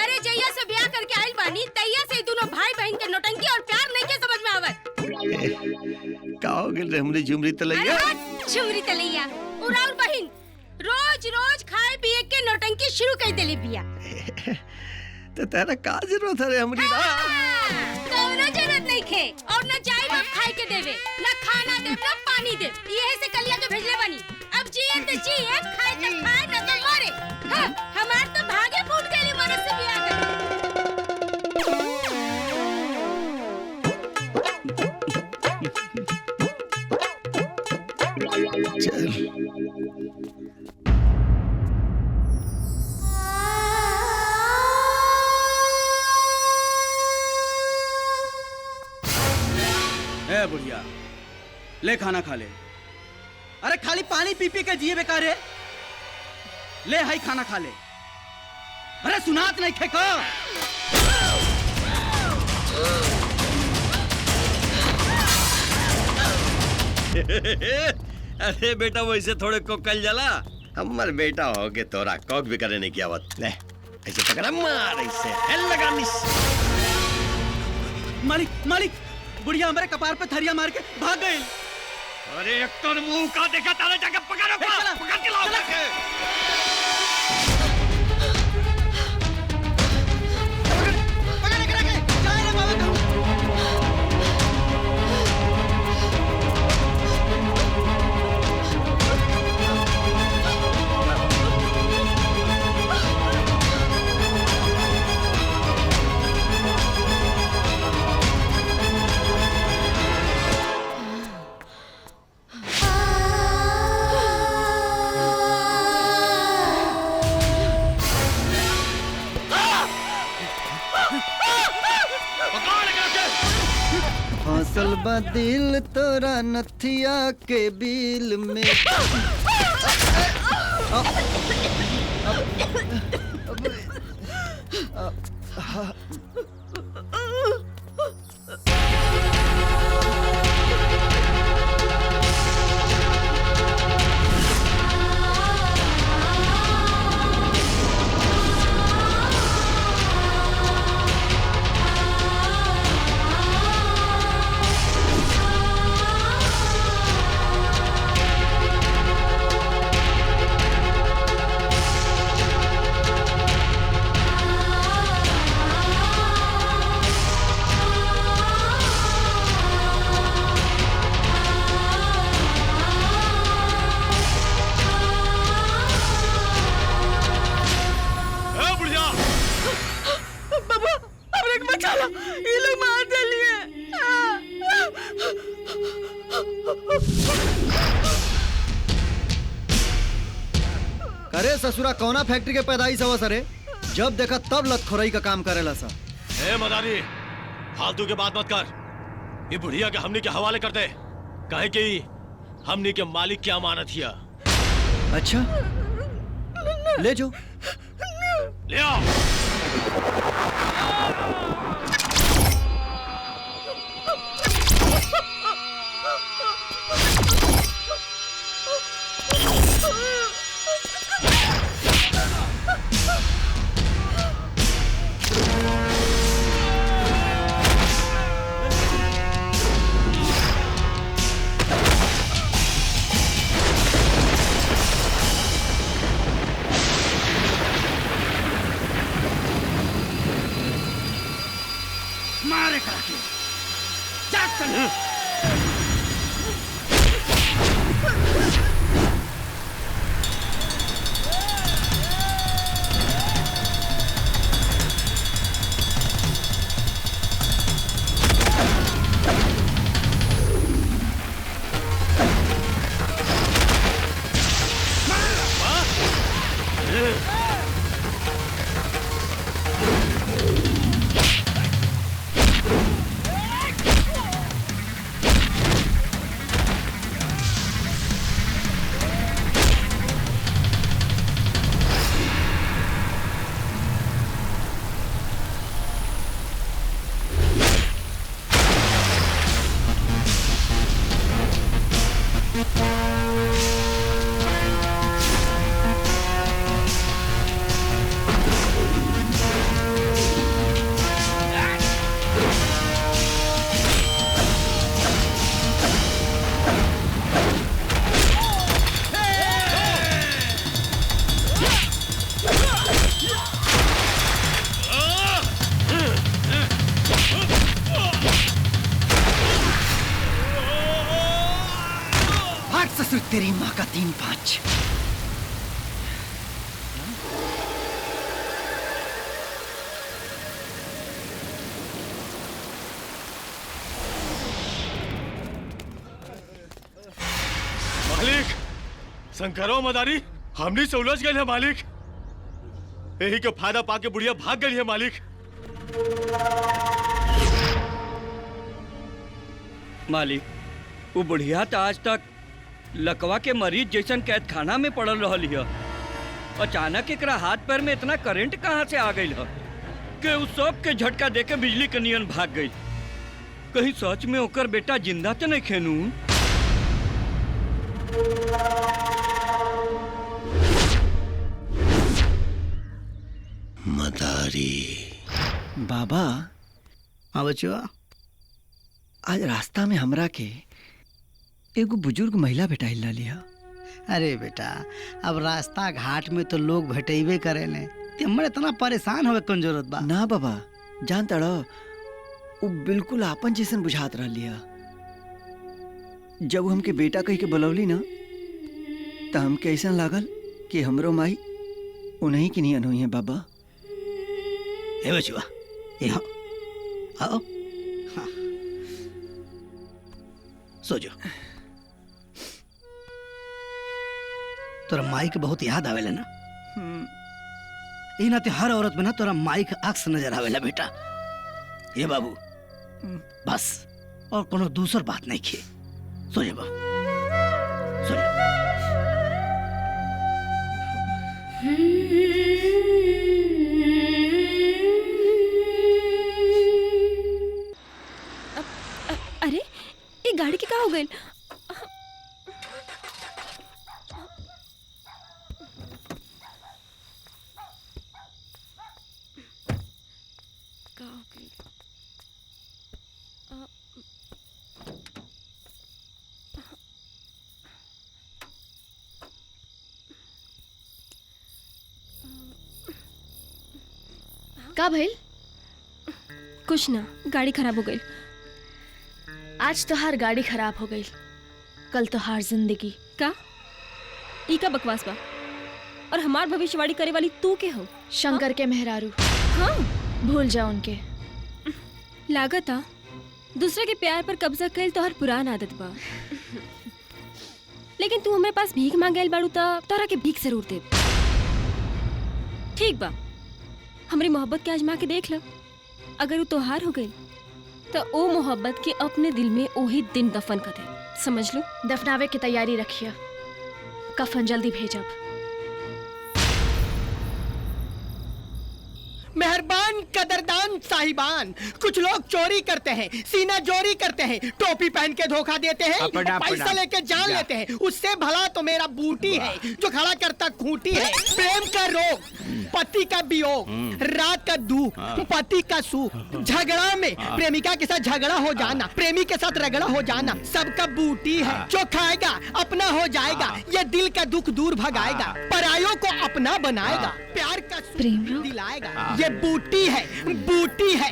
Speaker 3: अरे जैया से ब्याह करके आइल बानी तैया से दोनों भाई बहन के नौटंकी और प्यार नहीं के समझ में आवत।
Speaker 2: का हो गेल रे हमरी झुमरी तलैया?
Speaker 3: झुमरी तलैया उराउर बहन रोज रोज खाए पिए के नौटंकी शुरू कर देले बिया।
Speaker 2: तो तेरा का जरूरत है रे हमरी?
Speaker 3: कौनो जरूरत नहीं खे, और न चाय न खाए के देवे, न खाना दे, न पानी दे। ये से कलिया के भेजले बानी। अब जिए तो जिए, खाए तो खाए, न तो मरे। हाँ, हमार तो भागे फूट गई मरे से बियाह
Speaker 2: कर। चल
Speaker 15: ए बुढ़िया, ले खाना खा ले। अरे खाली पानी पी पी के जिए बेकार है। ले हाई खाना खा ले। अरे सुनात नहीं खे को।
Speaker 2: अरे बेटा वैसे थोड़े को कल जाला। हमार बेटा हो के तोरा कौक भी करे नहीं किया आवत। ले ऐसे पकड़ा मार, ऐसे हेल लगा मिस।
Speaker 15: मालिक मालिक, बुढ़िया हमारे कपार पे थरिया मार के भाग गई।
Speaker 2: अरे एक तो मुंह का देखा ताले जाके पकड़ो, पकड़ के लाओ जाके।
Speaker 10: फसल बा दिल तोरा नथिया के बिल में। करे ससुरा कौना फैक्ट्री के पैदाइश हवा सरे? जब देखा तब लतखोरई का काम करेला सा।
Speaker 18: ए मदारी, फालतू के बात मत कर। ये बुढ़िया के हमनी के हवाले कर दे, काहे कि हमनी के मालिक की अमानत हिया।
Speaker 10: अच्छा, ले जो।
Speaker 18: ले आओ।
Speaker 6: मारे करा के जा चल।
Speaker 10: तेरी माँ का 3-5।
Speaker 18: मालिक, शंकरो मदारी हमनी से उलझ गए हैं मालिक। यही के फायदा पाके बुढ़िया भाग गई है मालिक।
Speaker 11: मालिक, वो बुढ़िया तो आज तक लकवा के मरीज जैसन कैद खाना में पड़ल रहल हिय। अचानक एकरा हाथ पैर में इतना करंट कहाँ से आ गई है कि उस सब के झटका देके बिजली के नियन भाग गई। कहीं सच में ओकर बेटा जिंदा तो नहीं खेनू?
Speaker 2: मदारी
Speaker 10: बाबा।
Speaker 6: हाँ बचुआ,
Speaker 10: आज रास्ता में हमरा के एगो बुजुर्ग महिला भेटाइल लिया।
Speaker 6: अरे बेटा, अब रास्ता घाट में तो लोग भेटेबे करे ने, हमरे इतना परेशान होवे कौन जरूरत बा?
Speaker 10: ना बाबा, जान तड़ा वो बिल्कुल आपन जैसन बुझात रह लिया। जब हमके बेटा कह के बुलौली ना, तो हमके ऐसा लागल कि हमरो माई उन्हीं की नियन हुई है बाबा।
Speaker 6: ए बचुआ, यहाँ आओ। हाँ। सो जो। तोरा माई के बहुत याद आवेला ना? नाते हर औरत में ना तोरा माई के अक्स नजर आवेला बेटा। ये बाबू बस, और कोनो दूसर बात नहीं खे। सो जा बाबू, सो जा।
Speaker 13: अरे ये गाड़ी के का हो गई?
Speaker 16: का भइल?
Speaker 13: कुछ ना, गाड़ी खराब हो गई।
Speaker 16: आज तो हर गाड़ी खराब हो गई, कल तो हार जिंदगी।
Speaker 13: का ई का बकवास बा? और हमार भविष्यवाणी करे वाली तू के हो?
Speaker 16: शंकर के मेहरारू।
Speaker 13: हाँ,
Speaker 16: भूल जा उनके।
Speaker 13: लागत आ दूसरे के प्यार पर कब्जा कैल तो हर पुरान आदत बा। लेकिन तू हमारे पास भीख मांगे बाड़ू, तोरा के भीख जरूर दे। ठीक बा, हमारी मोहब्बत के आजमा के देख लो। अगर वो तोहार हो गई तो ओ मोहब्बत के अपने दिल में वही दिन दफन कर दे, समझ लो।
Speaker 19: दफनावे की तैयारी रखिए, कफन जल्दी भेजब।
Speaker 1: मेहरबान कदरदान साहिबान, कुछ लोग चोरी करते हैं, सीना जोरी करते हैं, टोपी पहन के धोखा देते हैं,
Speaker 17: अपना,
Speaker 1: पैसा
Speaker 17: अपना।
Speaker 1: लेके जान लेते हैं। उससे भला तो मेरा बूटी है जो खड़ा करता खूंटी है। प्रेम का रोग, पति का वियोग, रात का दुख, पति का सुख, झगड़ा में प्रेमिका के साथ झगड़ा हो जाना, प्रेमी के साथ रगड़ा हो जाना, सबका बूटी है। जो खाएगा अपना हो जाएगा, ये दिल का दुख दूर भगाएगा, परायों को अपना बनाएगा, प्यार का
Speaker 19: प्रेम
Speaker 1: दिलाएगा। ये बूटी है, बूटी है,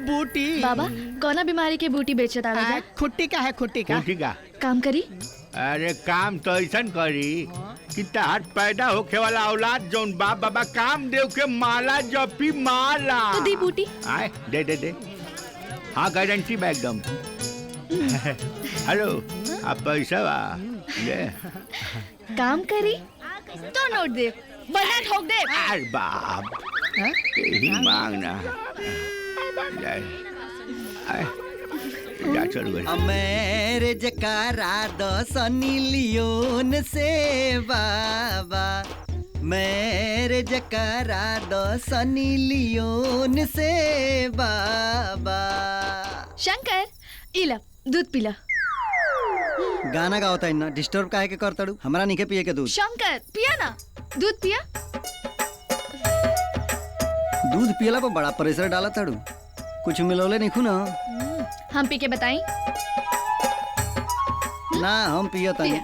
Speaker 1: बूटी।
Speaker 19: बाबा कौना बीमारी के बूटी बेचता है?
Speaker 1: खुट्टी का है, खुट्टी का।
Speaker 17: खुट्टी का।
Speaker 19: काम करी?
Speaker 17: अरे काम तो ऐसा करी कि तार पैदा होके वाला औलाद जोन बाप बाबा काम देव के माला जपी माला।
Speaker 19: तो दी बूटी।
Speaker 17: आए दे दे दे। हाँ गारंटी में एकदम। हेलो आप पैसा बा ले।
Speaker 19: काम करी तो नोट दे, बना ठोक दे।
Speaker 17: अरे बाप यही मांगना।
Speaker 10: मैरिज करा दो सनी लियोन से बाबा, मैरिज करा दो सनी लियोन से बाबा।
Speaker 19: शंकर इला दूध पिला।
Speaker 10: गाना गाओ ता इन्ना डिस्टर्ब काहे के करतड़ू? हमरा नहीं के पिए के दूध।
Speaker 19: शंकर पिया ना, दूध पिया।
Speaker 10: दूध पियला पर बड़ा प्रेशर डाला तड़ू, कुछ मिलोले नहीं खुना।
Speaker 19: हम पी के बताई
Speaker 10: ना, हम पिया तानी।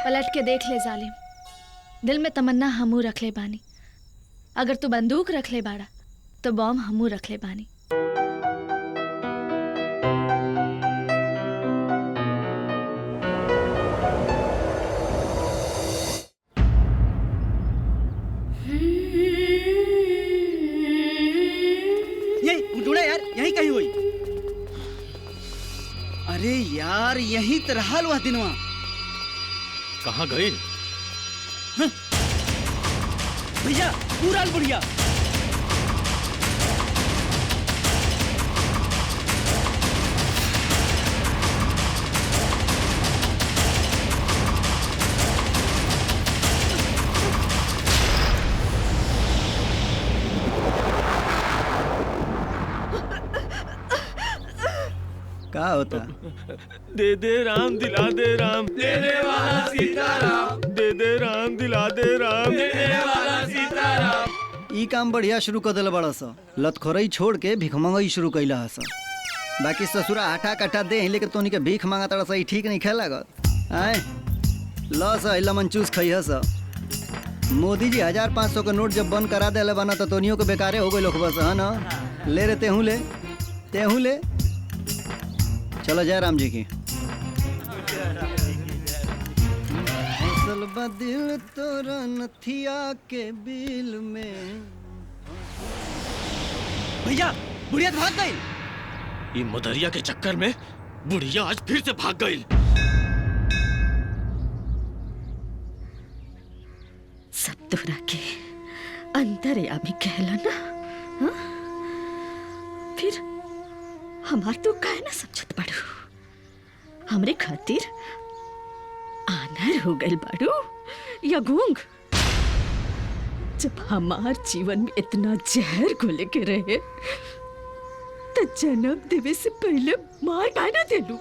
Speaker 19: पलट के देख ले जालिम, दिल में तमन्ना हमू रख ले बानी। अगर तू बंदूक रख ले बाड़ा तो बॉम्ब हमू रख ले बानी।
Speaker 6: यही ढूंढे यार, यही कहीं हुई। अरे यार यही तो रहल वह दिनवा।
Speaker 18: कहाँ गई?
Speaker 6: भैया पूरा बुढ़िया।
Speaker 10: क्या होता?
Speaker 18: दे दे राम दिला दे राम, देने वाला सीताराम, दे दे राम दिला दे राम, देने वाला सीताराम।
Speaker 10: ई काम बढ़िया शुरू कर दिल बड़ा सा। लतखोरई छोड़ के भीख मंगई शुरू कैला हसा। बाकी ससुरा आटा काटा दे लेकर तोनी के भीख मांगा तड़ा सा, ठीक नहीं खेला लागत। आए लो सा लेमन चूस खई हसा। मोदी जी 1500 का नोट जब बंद करा दे बना तो तोनियों को बेकारे हो गए लोग बस, है ना? ले रे तेहू ले, तेहू ले। चलो जय राम जी की। दिल तोरा नथिया के बिल में।
Speaker 6: भैया बुढ़िया भाग गई।
Speaker 18: ये मदरिया के चक्कर में बुढ़िया आज फिर से भाग गई।
Speaker 4: सब तोरा के अंतर्यामी कहला ना, हाँ? फिर हमार तो काहे ना समझत बाड़ू? हमरे खातिर आनर हो गइल बाड़ू या गूंग? जब हमार जीवन में इतना जहर घोले के रहे तो जन्म देवे से पहले मार काहे ना देलू?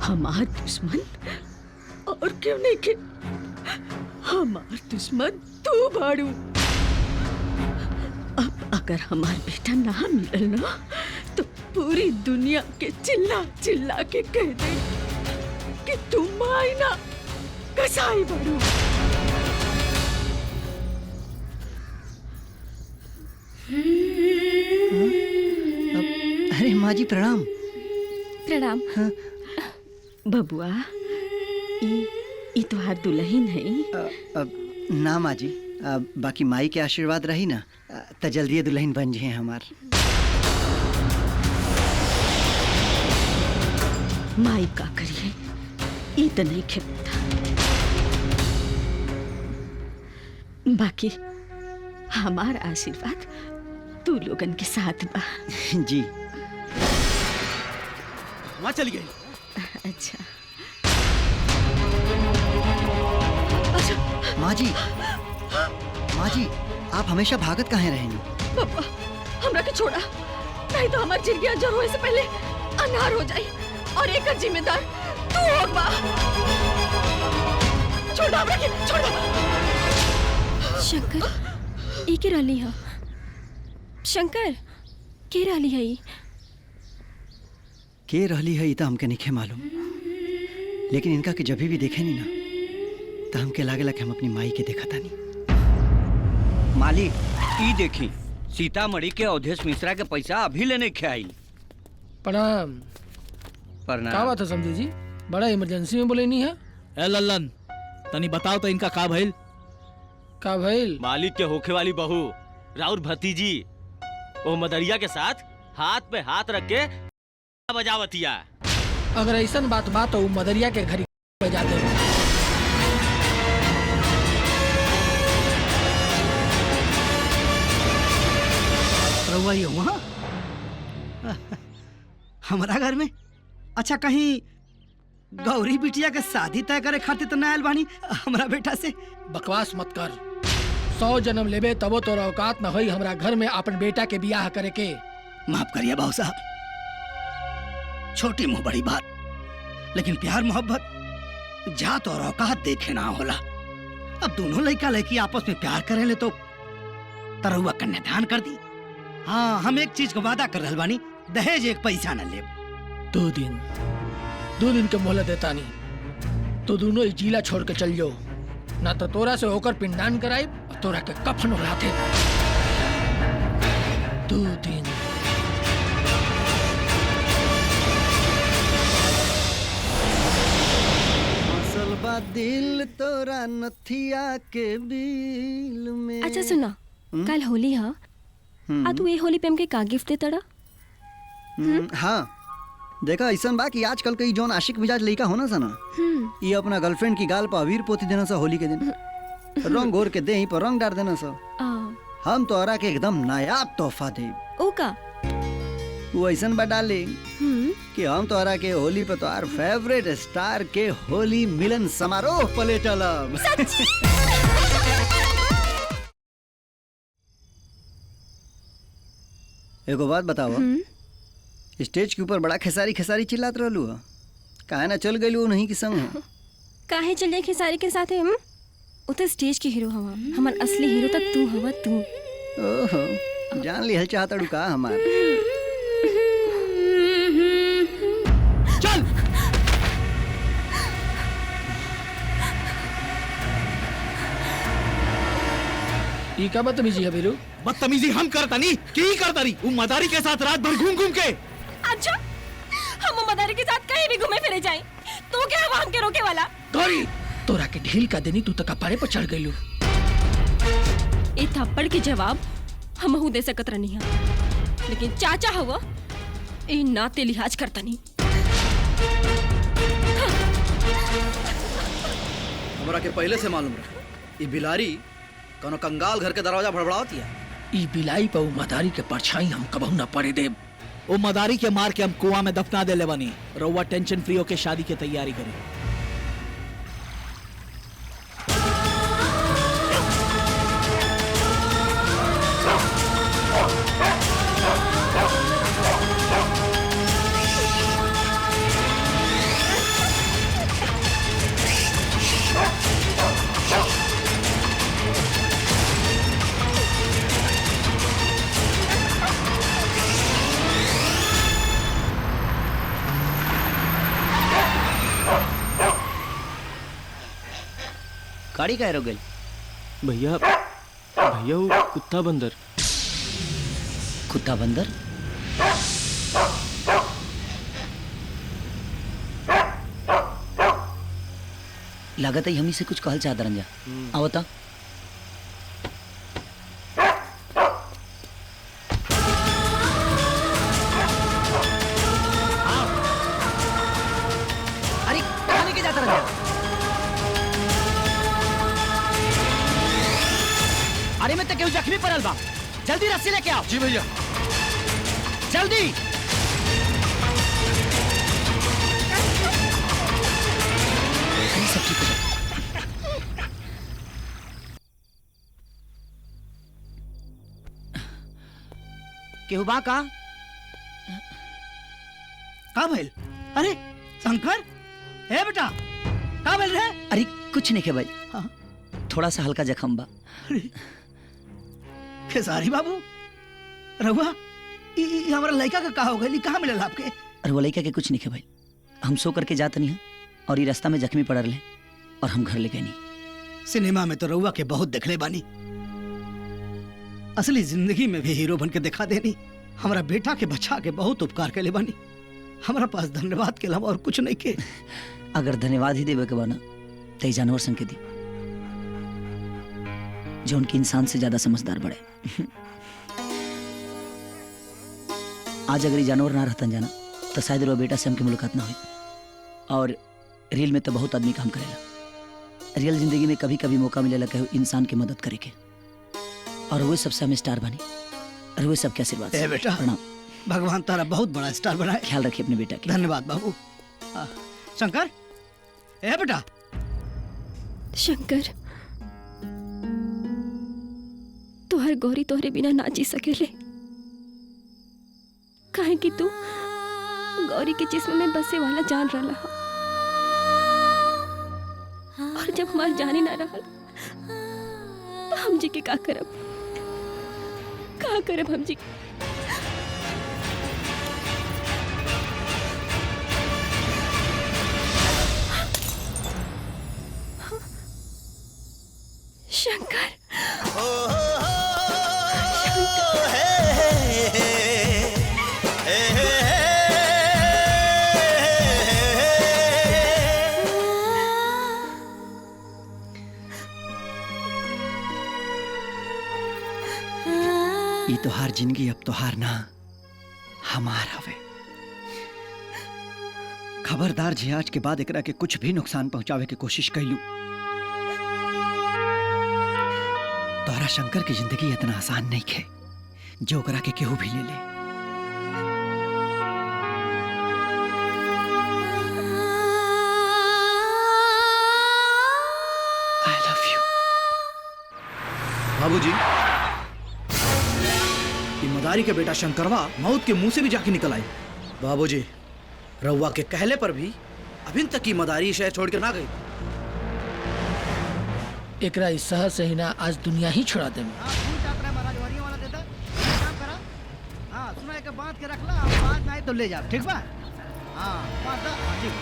Speaker 4: हमार दुश्मन और क्यों नहीं के हमार दुश्मन तू बाड़ू। अब अगर हमार बेटा ना मिलल ना तो पूरी दुनिया के चिल्ला चिल्ला के कह दे कि तुम माई ना कसाई बाड़ू।
Speaker 10: अरे माँ जी प्रणाम।
Speaker 13: प्रणाम।
Speaker 4: बबुआ ई तोहार दुल्हन है।
Speaker 10: ना माँ जी, बाकी माई के आशीर्वाद रही ना तो जल्दी दुल्हन बन जाए हमार।
Speaker 4: माई का करिए ई तो नहीं खेपता, बाकी हमार आशीर्वाद तू लोगन के साथ बा।
Speaker 10: जी
Speaker 9: वहाँ चली गई।
Speaker 4: अच्छा
Speaker 10: माँ जी, माँ जी आप हमेशा भागत कहाँ रहेंगी?
Speaker 4: पापा हमरा के छोड़ा, नहीं तो हमारी जिंदगी अंजर होने से पहले अनार हो जाए और एक जिम्मेदार तू होगा। छोड़ा हमरा के, छोड़ा।
Speaker 13: शंकर ई के राली हा। शंकर के राली है ई?
Speaker 10: के रहली है तो हमके नहीं मालूम, लेकिन इनका के जब भी देखे नहीं ना तो हमके लागेला कि हम अपनी माई के देखा था नहीं।
Speaker 11: मालिक ई देखी सीतामढ़ी के अवधेश मिश्रा के पैसा अभी लेने के आई।
Speaker 14: प्रणाम।
Speaker 11: प्रणाम।
Speaker 14: का बात है समझू जी, बड़ा इमरजेंसी में बोले नहीं है?
Speaker 7: ए लल्लन तनी बताओ तो इनका का भइल?
Speaker 14: का भइल?
Speaker 18: मालिक के होखे वाली बहू राउर भतीजी वो मदरिया के साथ हाथ पे हाथ रख के बजावतिया।
Speaker 14: अगर ऐसा बात तो वो मदरिया के घर बजाते हैं।
Speaker 6: रउआ ये वहाँ हमारा घर में? अच्छा कहीं गौरी बिटिया के शादी तय करे खातिर तो ना आयल बानी हमरा बेटा से?
Speaker 14: बकवास मत कर। 100 जन्म लेबे तबो तो औकात न होई हमरा घर में अपन बेटा के बियाह करे के।
Speaker 6: माफ करिए बाबू साहब, छोटी मुंह बड़ी बात, लेकिन प्यार मोहब्बत जात और औकात देखे ना होला। अब दोनों लड़का लड़की आपस में प्यार करे ले तो तरहुआ कन्यादान कर दी। हाँ हम एक चीज को वादा कर रहल बानी, दहेज एक पैसा न ले।
Speaker 14: 2 दिन के मोहलत देता नहीं तो दोनों ही जिला छोड़ के चल जाओ, ना तो तोरा से होकर पिंडदान कराई और तोरा के कफन उड़ाते। 2 दिन।
Speaker 10: बा दिल तोरा नथिया के बिल में।
Speaker 13: अच्छा सुना, कल होली हा आ तू ये होली पे हमके का गिफ्ट दे तड़ा?
Speaker 10: हाँ देखा ऐसा बा कि आजकल कई जोन आशिक मिजाज लड़का होना सा ना, ये अपना गर्लफ्रेंड की गाल पर अबीर पोती देना सा होली के दिन, रंग घोर के देही पर रंग डाल देना सा। हम तोरा के एकदम नायाब तोहफा दे।
Speaker 13: ओ का?
Speaker 10: वो ऐसा बा डाले कि हम तोरा के होली पे तोहार फेवरेट स्टार के होली मिलन समारोह पलेटलब। एगो बात बताओ, स्टेज के ऊपर बड़ा खेसारी खेसारी चिल्लात रहलू है, काहे ना चल गइलू नहीं की संग है?
Speaker 13: काहे चल जाए खेसारी के साथ है? हम वो तो स्टेज के हीरो हवा, हमार असली हीरो तो तू हवा तू।
Speaker 10: ओहो जान ली हल चाहता का हमार।
Speaker 7: चल
Speaker 14: ई का बदतमीजी है बीरू?
Speaker 7: बदतमीजी हम करता नहीं की करता नहीं, वो मदारी के साथ रात भर घूम घूम के।
Speaker 13: अच्छा हम मदारी के साथ कहीं भी घूमे फिरे जाए तो क्या हम के रोके वाला?
Speaker 14: गौरी तोरा के ढील का देनी तू तक कपारे पर चढ़ गइलू।
Speaker 13: ए थप्पड़ के जवाब हम दे सकत रहनी है, लेकिन चाचा हुआ ए नाते लिहाज करता नहीं।
Speaker 15: हमरा के पहले से मालूम रहा ये बिलारी कोनो कंगाल घर के दरवाजा भड़बड़ावती है।
Speaker 14: ई बिलाई पर मदारी के परछाई हम कबहू न पड़े दे।
Speaker 7: वो मदारी के मार के हम कुआं में दफना दे ले बनी। रउआ टेंशन फ्री होके शादी की तैयारी करी।
Speaker 10: गाड़ी का गई
Speaker 20: भैया भैया वो कुत्ता बंदर।
Speaker 10: कुत्ता बंदर? लागत है हमनी से कुछ कहल चाहत रंजा। आओ ता।
Speaker 6: अरे कहाँ लेके जाता रंजा? अरे मैं तो केहू जख्मी पड़ल बा, जल्दी रस्सी लेके आओ।
Speaker 18: जी भैया।
Speaker 6: जल्दी।
Speaker 10: सब ठीक हो
Speaker 6: केहू बा का भइल? अरे शंकर, ए बेटा का भइल रे?
Speaker 10: अरे कुछ नहीं के भाई।
Speaker 6: हाँ?
Speaker 10: थोड़ा सा हल्का जख्म बा।
Speaker 6: अरे खेसारी बाबू, रहुआ ई हमारा लड़का का हो गई? कहाँ मिलल आपके?
Speaker 10: अरे वो लड़का के कुछ नहीं के भाई। हम सो करके जाते नहीं और ये रास्ता में जख्मी पड़ रहे और हम घर ले गए नहीं।
Speaker 6: सिनेमा में तो रहुआ के बहुत देखले बानी, असली जिंदगी में भी हीरो बन के दिखा देनी। हमारा बेटा के बचा के बहुत उपकार के ले बानी। हमारा पास धन्यवाद के अलावा और कुछ नहीं के।
Speaker 10: अगर धन्यवाद ही देवे के बाना तो जानवर संग के दी, जो उनकी इंसान से ज्यादा समझदार बड़े। आज अगर ये जानवर ना रहता जाना तो शायद वो बेटा से हमकी मुलाकात ना हुई। और रियल में तो बहुत आदमी काम करेला। रियल जिंदगी में कभी कभी मौका मिलेला कि इंसान की मदद करे के, और वो सबसे हमें स्टार बनी। और वो सबके आशीर्वाद से।
Speaker 6: बेटा
Speaker 10: प्रणाम।
Speaker 6: भगवान तारा बहुत बड़ा स्टार बनाए।
Speaker 10: ख्याल रखिए अपने बेटा की।
Speaker 6: धन्यवाद बाबू। शंकर, ए बेटा।
Speaker 13: शंकर, तुहार गौरी तोहरे बिना ना जी सकेले, काहे कि तू गौरी के जिस्म में बसे वाला जान रहा। और जब हमार जाने ना रहा तो हम जी के का करब? का करब हम जी? शंकर,
Speaker 10: ये तोहार जिंदगी अब तोहार ना हमार हवे। खबरदार जी, आज के बाद एकरा के कुछ भी नुकसान पहुंचावे की कोशिश कैलू। तोहरा शंकर की जिंदगी इतना आसान नहीं है जो ओकरा के केहू भी ले ले। I love you.
Speaker 14: बाबूजी, ये मदारी के बेटा शंकरवा मौत के मुंह से भी जाके निकल आई। बाबूजी, रउआ के कहले पर भी अभी तक की मदारी शहर छोड़ के ना गई।
Speaker 15: एकरा इस शहर से ही ना आज दुनिया ही छुड़ा दे।
Speaker 6: हाँ, सुना के बांध के रख ला, बात नहीं तो ले जा, ठीक बा? हाँ, बांध दा, हाँ, ठीक।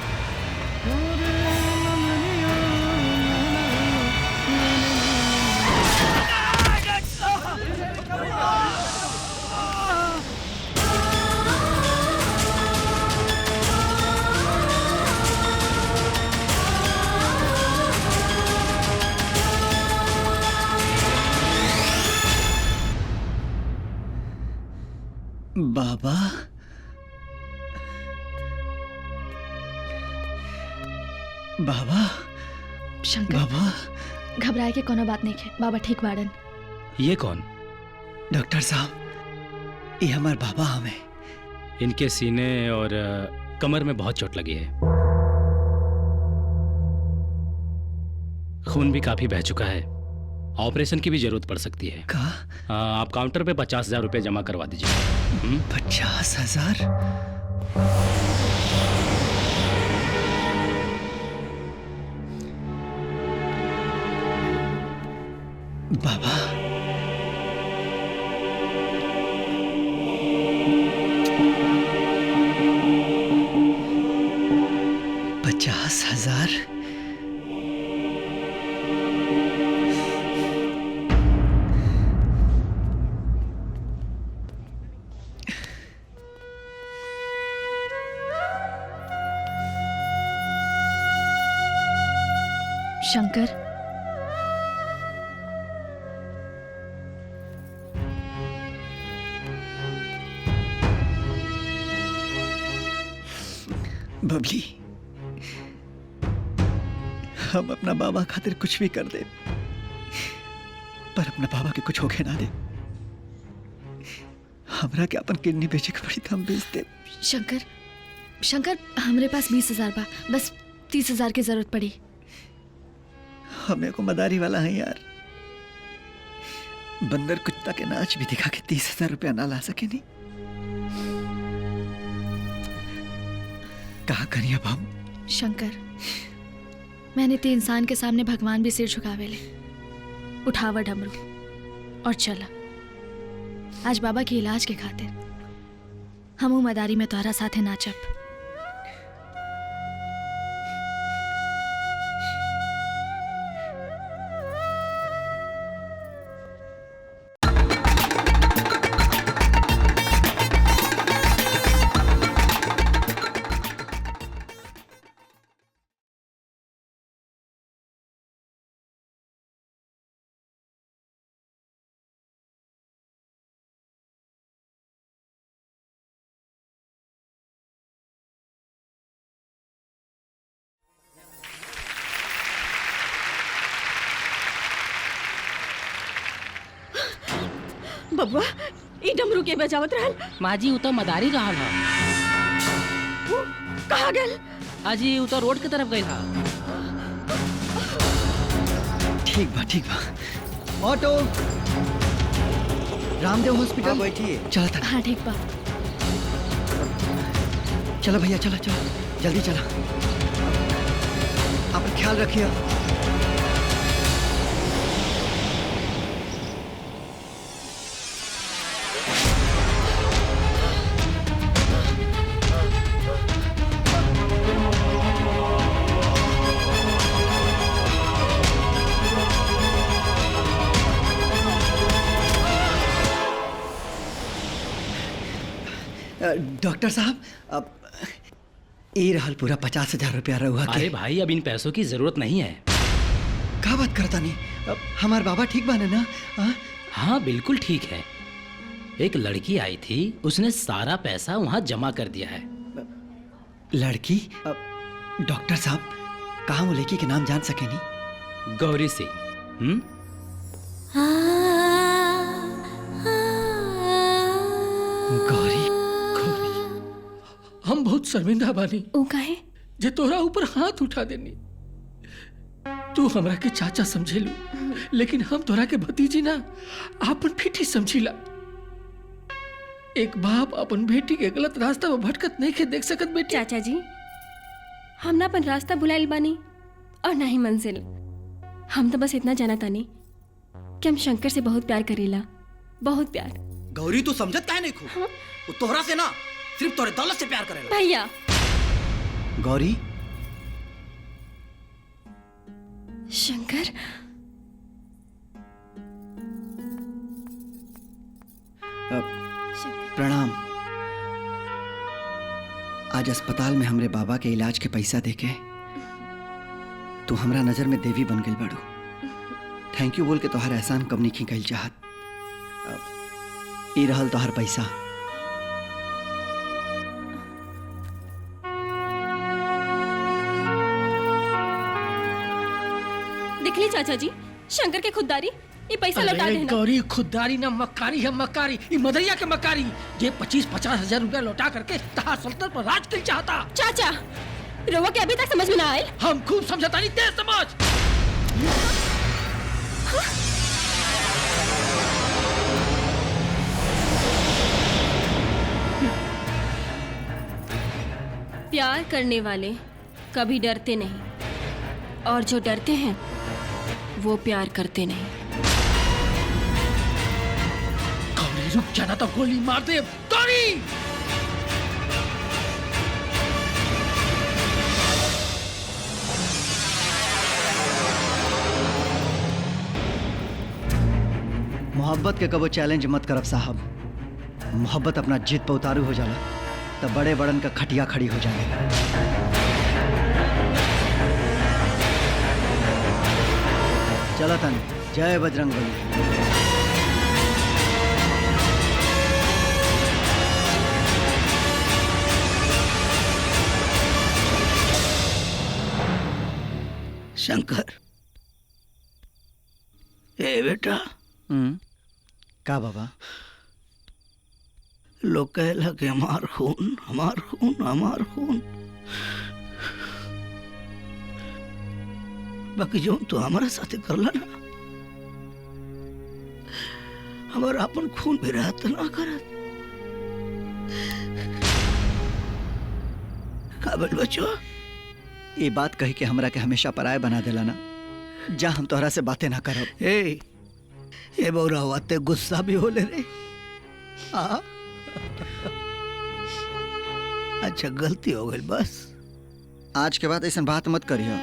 Speaker 10: बाबा, बाबा,
Speaker 19: शंकर,
Speaker 10: बाबा,
Speaker 19: घबराए के कोनो बात नहीं है। बाबा ठीक बाड़न।
Speaker 8: ये कौन?
Speaker 10: डॉक्टर साहब, ये हमारे बाबा हमें।
Speaker 8: इनके सीने और कमर में बहुत चोट लगी है। खून भी काफी बह चुका है। ऑपरेशन की भी जरूरत पड़ सकती है। आप काउंटर पे 50,000 रुपए जमा करवा दीजिए।
Speaker 10: 50,000? बाबा, $50,000?
Speaker 19: शंकर,
Speaker 10: बबली, हम अपना बाबा खातिर कुछ भी कर दे, पर अपना बाबा के कुछ होके ना दे। हमरा के अपन किडनी बेचे के पड़ी तो हम बेच दे।
Speaker 19: शंकर, शंकर, हमरे पास 20,000 बा, बस 30,000 की जरूरत पड़ी।
Speaker 10: हमें को मदारी वाला है यार, बंदर कुत्ता के नाच भी दिखा के 30,000 रुपया ना ला सके नहीं। कहा करिए अब हम?
Speaker 19: शंकर, मैंने तो इंसान के सामने भगवान भी सिर झुकावे ले। उठावा डमरू और चला। आज बाबा के इलाज के खातिर हमू मदारी में तोहरा साथे नाचब।
Speaker 4: बबुआ, ई डमरू के बजावत रहल।
Speaker 21: माँ जी, उ तो मदारी रहल हा।
Speaker 4: वो कहाँ गेल?
Speaker 21: हाजी, उ तो रोड के तरफ गइल हा।
Speaker 10: ठीक बा, ठीक बा। ऑटो, रामदेव हॉस्पिटल बैठिए। चला था।
Speaker 19: हाँ ठीक बा।
Speaker 10: चलो भैया, चलो चलो, जल्दी चला। आप ख्याल रखिए। डॉक्टर साहब, अब ये रहल पूरा 50,000 रुपया रहुआ के।
Speaker 8: अरे भाई, अब इन पैसों की जरूरत नहीं है।
Speaker 10: क्या बात करता नहीं? अब हमार बाबा ठीक बाने ना?
Speaker 8: हाँ बिल्कुल ठीक है। एक लड़की आई थी, उसने सारा पैसा वहाँ जमा कर दिया है।
Speaker 10: लड़की? डॉक्टर साहब, कहाँ वो लड़की के नाम जान सके नहीं?
Speaker 8: गौरी सिंह।
Speaker 10: गौरी,
Speaker 14: हम बहुत शर्मिंदा बानी।
Speaker 13: ओ काहे?
Speaker 14: जे तोरा ऊपर हाथ उठा देनी। तू हमरा के चाचा समझेलू, लेकिन हम तोरा के भतीजी ना, आपन बेटी समझीला। एक बाप अपन बेटी के गलत रास्ता में भटकत नहीं के देख सकत बेटी।
Speaker 13: चाचा जी, हम ना अपन रास्ता भुलाइल बानी और ना ही मंजिल। हम तो बस इतना जाना तानी कि हम शंकर से बहुत प्यार करेला, बहुत प्यार।
Speaker 6: गौरी, तू समझत काहे नहीं खू? वो तोहरा से ना, सिर्फ तोरे दौलत से प्यार करेला।
Speaker 13: भैया।
Speaker 10: गौरी,
Speaker 13: शंकर,
Speaker 10: प्रणाम। आज अस्पताल में हमरे बाबा के इलाज के पैसा देके तू हमरा नजर में देवी बन गई बाड़ू। थैंक यू बोल के तोहर एहसान कम नहीं कइल चाहत। ई रहल तोहर पैसा।
Speaker 13: दिखली चाचा जी, शंकर के खुददारी। ये पैसा लौटा देना।
Speaker 14: गौरी, खुददारी ना मक्कारी है, मक्कारी। ये मदरिया के मक्कारी। ये 25-50 हजार रुपया लौटा करके तहार सल्तनत पर राज कर चाहता।
Speaker 13: चाचा, रोवा के अभी तक समझ में ना आयल।
Speaker 14: हम खूब समझता नहीं, तेज समझ।
Speaker 13: प्यार करने वाले कभी डरते नहीं, और जो डरते हैं वो प्यार करते नहीं।
Speaker 14: गौरी, रुक जाना तो गोली मार दे। गौरी!
Speaker 10: मोहब्बत के कबो चैलेंज मत करब साहब। मोहब्बत अपना जिद पे उतारू हो जाला तब बड़े बड़न का खटिया खड़ी हो जाए। चला तन जय बजरंग बली।
Speaker 6: शंकर ए बेटा
Speaker 10: का बाबा?
Speaker 6: लोग कहला कि हमार खून हमार खून हमार खून, बाकी जो तू हमारा साथे करला ना, हमारा अपन खून भी रहत ना करत। काबिल बचो
Speaker 10: ये बात कही के हमरा के हमेशा पराये बना देला ना। जा हम तोहरा से बातें ना करब।
Speaker 6: ये बौरा हुआते गुस्सा भी हो ले रे। हाँ अच्छा गलती हो गई बस।
Speaker 10: आज के बाद ऐसा बात मत करियो।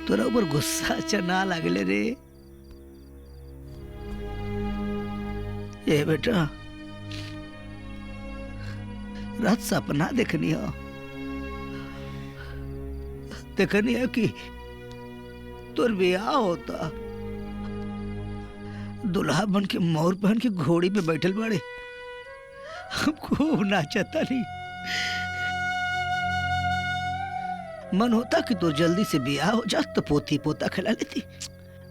Speaker 6: तोरा ऊपर गुस्सा अच्छा ना लगले रे। ये बेटा रात सपना देखनी हो, देखनी है कि तोर ब्याह होता, दुल्हा बन के मोर पहन के घोड़ी पे बैठल बड़े, हम खूब नाचता नहीं। मन होता कि तोर जल्दी से ब्याह हो जा तो पोती पोता खिला लेती।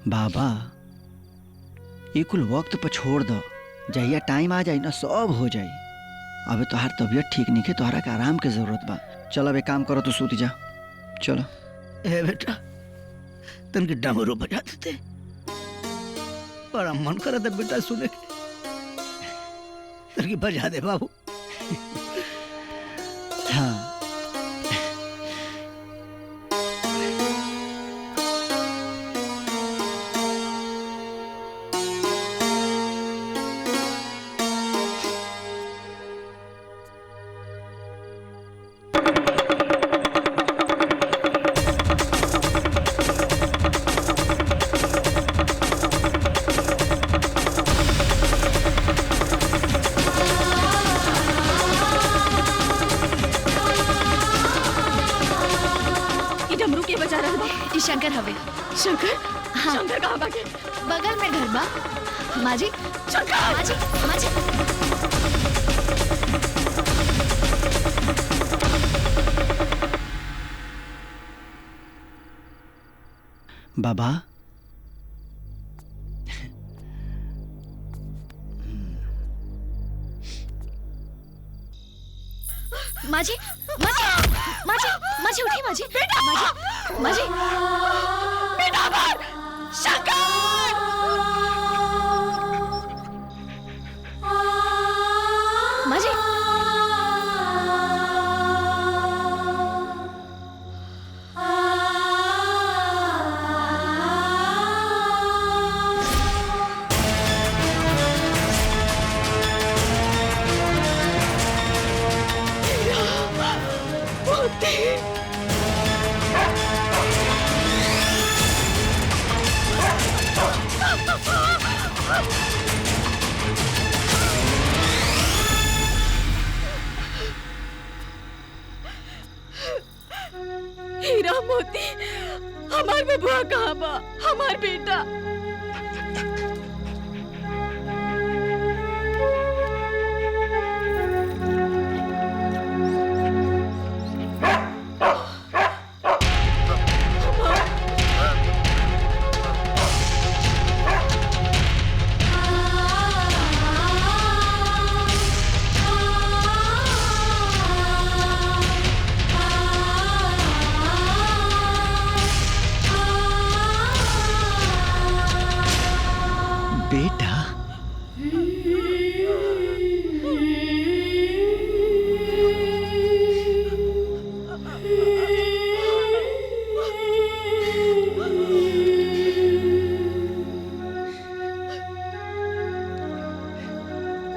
Speaker 10: बाबा ये कुल वक्त पर छोड़ दो, जहिया टाइम आ जाए ना सब हो जाए। अबे तोहार तबीयत ठीक नहीं है, तोहरा के आराम के जरूरत बा। चल अब एक काम करो तो सूती जा। चलो
Speaker 6: ए बेटा तन के डमरू बजा देते, बड़ा मन कर था बेटा सुने के। तन की बजा दे बाबू।
Speaker 10: हाँ
Speaker 19: शंकर हवे।
Speaker 16: शंकर
Speaker 19: हाँ।
Speaker 16: शंकर कहाँ बाटे?
Speaker 19: बगल में घर बा। माजी
Speaker 16: शंकर
Speaker 19: माजी माजी
Speaker 10: बाबा
Speaker 19: माजी माजी माजी माजी उठी माजी
Speaker 16: बेटा
Speaker 19: माजी माजी
Speaker 16: बेटा बाहर शंकर
Speaker 19: माजी
Speaker 16: हीरा मोती हमार बबुआ कहाँ बा? हमार बेटा
Speaker 10: बेटा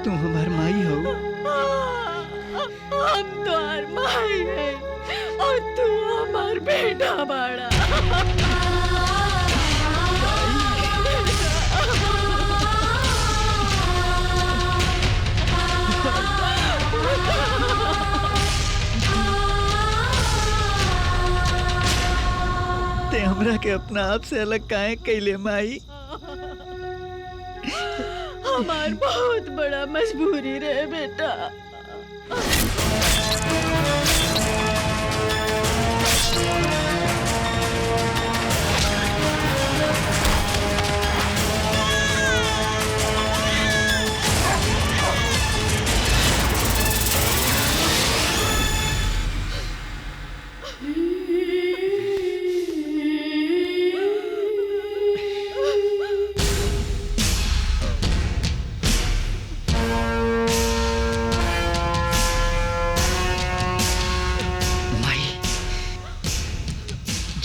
Speaker 10: तुम हमार माई हो।
Speaker 16: हम तो माई है और तू हमार बेटा बड़ा।
Speaker 10: ते हमरा के अपना आप से अलग काहे कैले माई?
Speaker 4: हमार बहुत बड़ा मजबूरी रहे बेटा।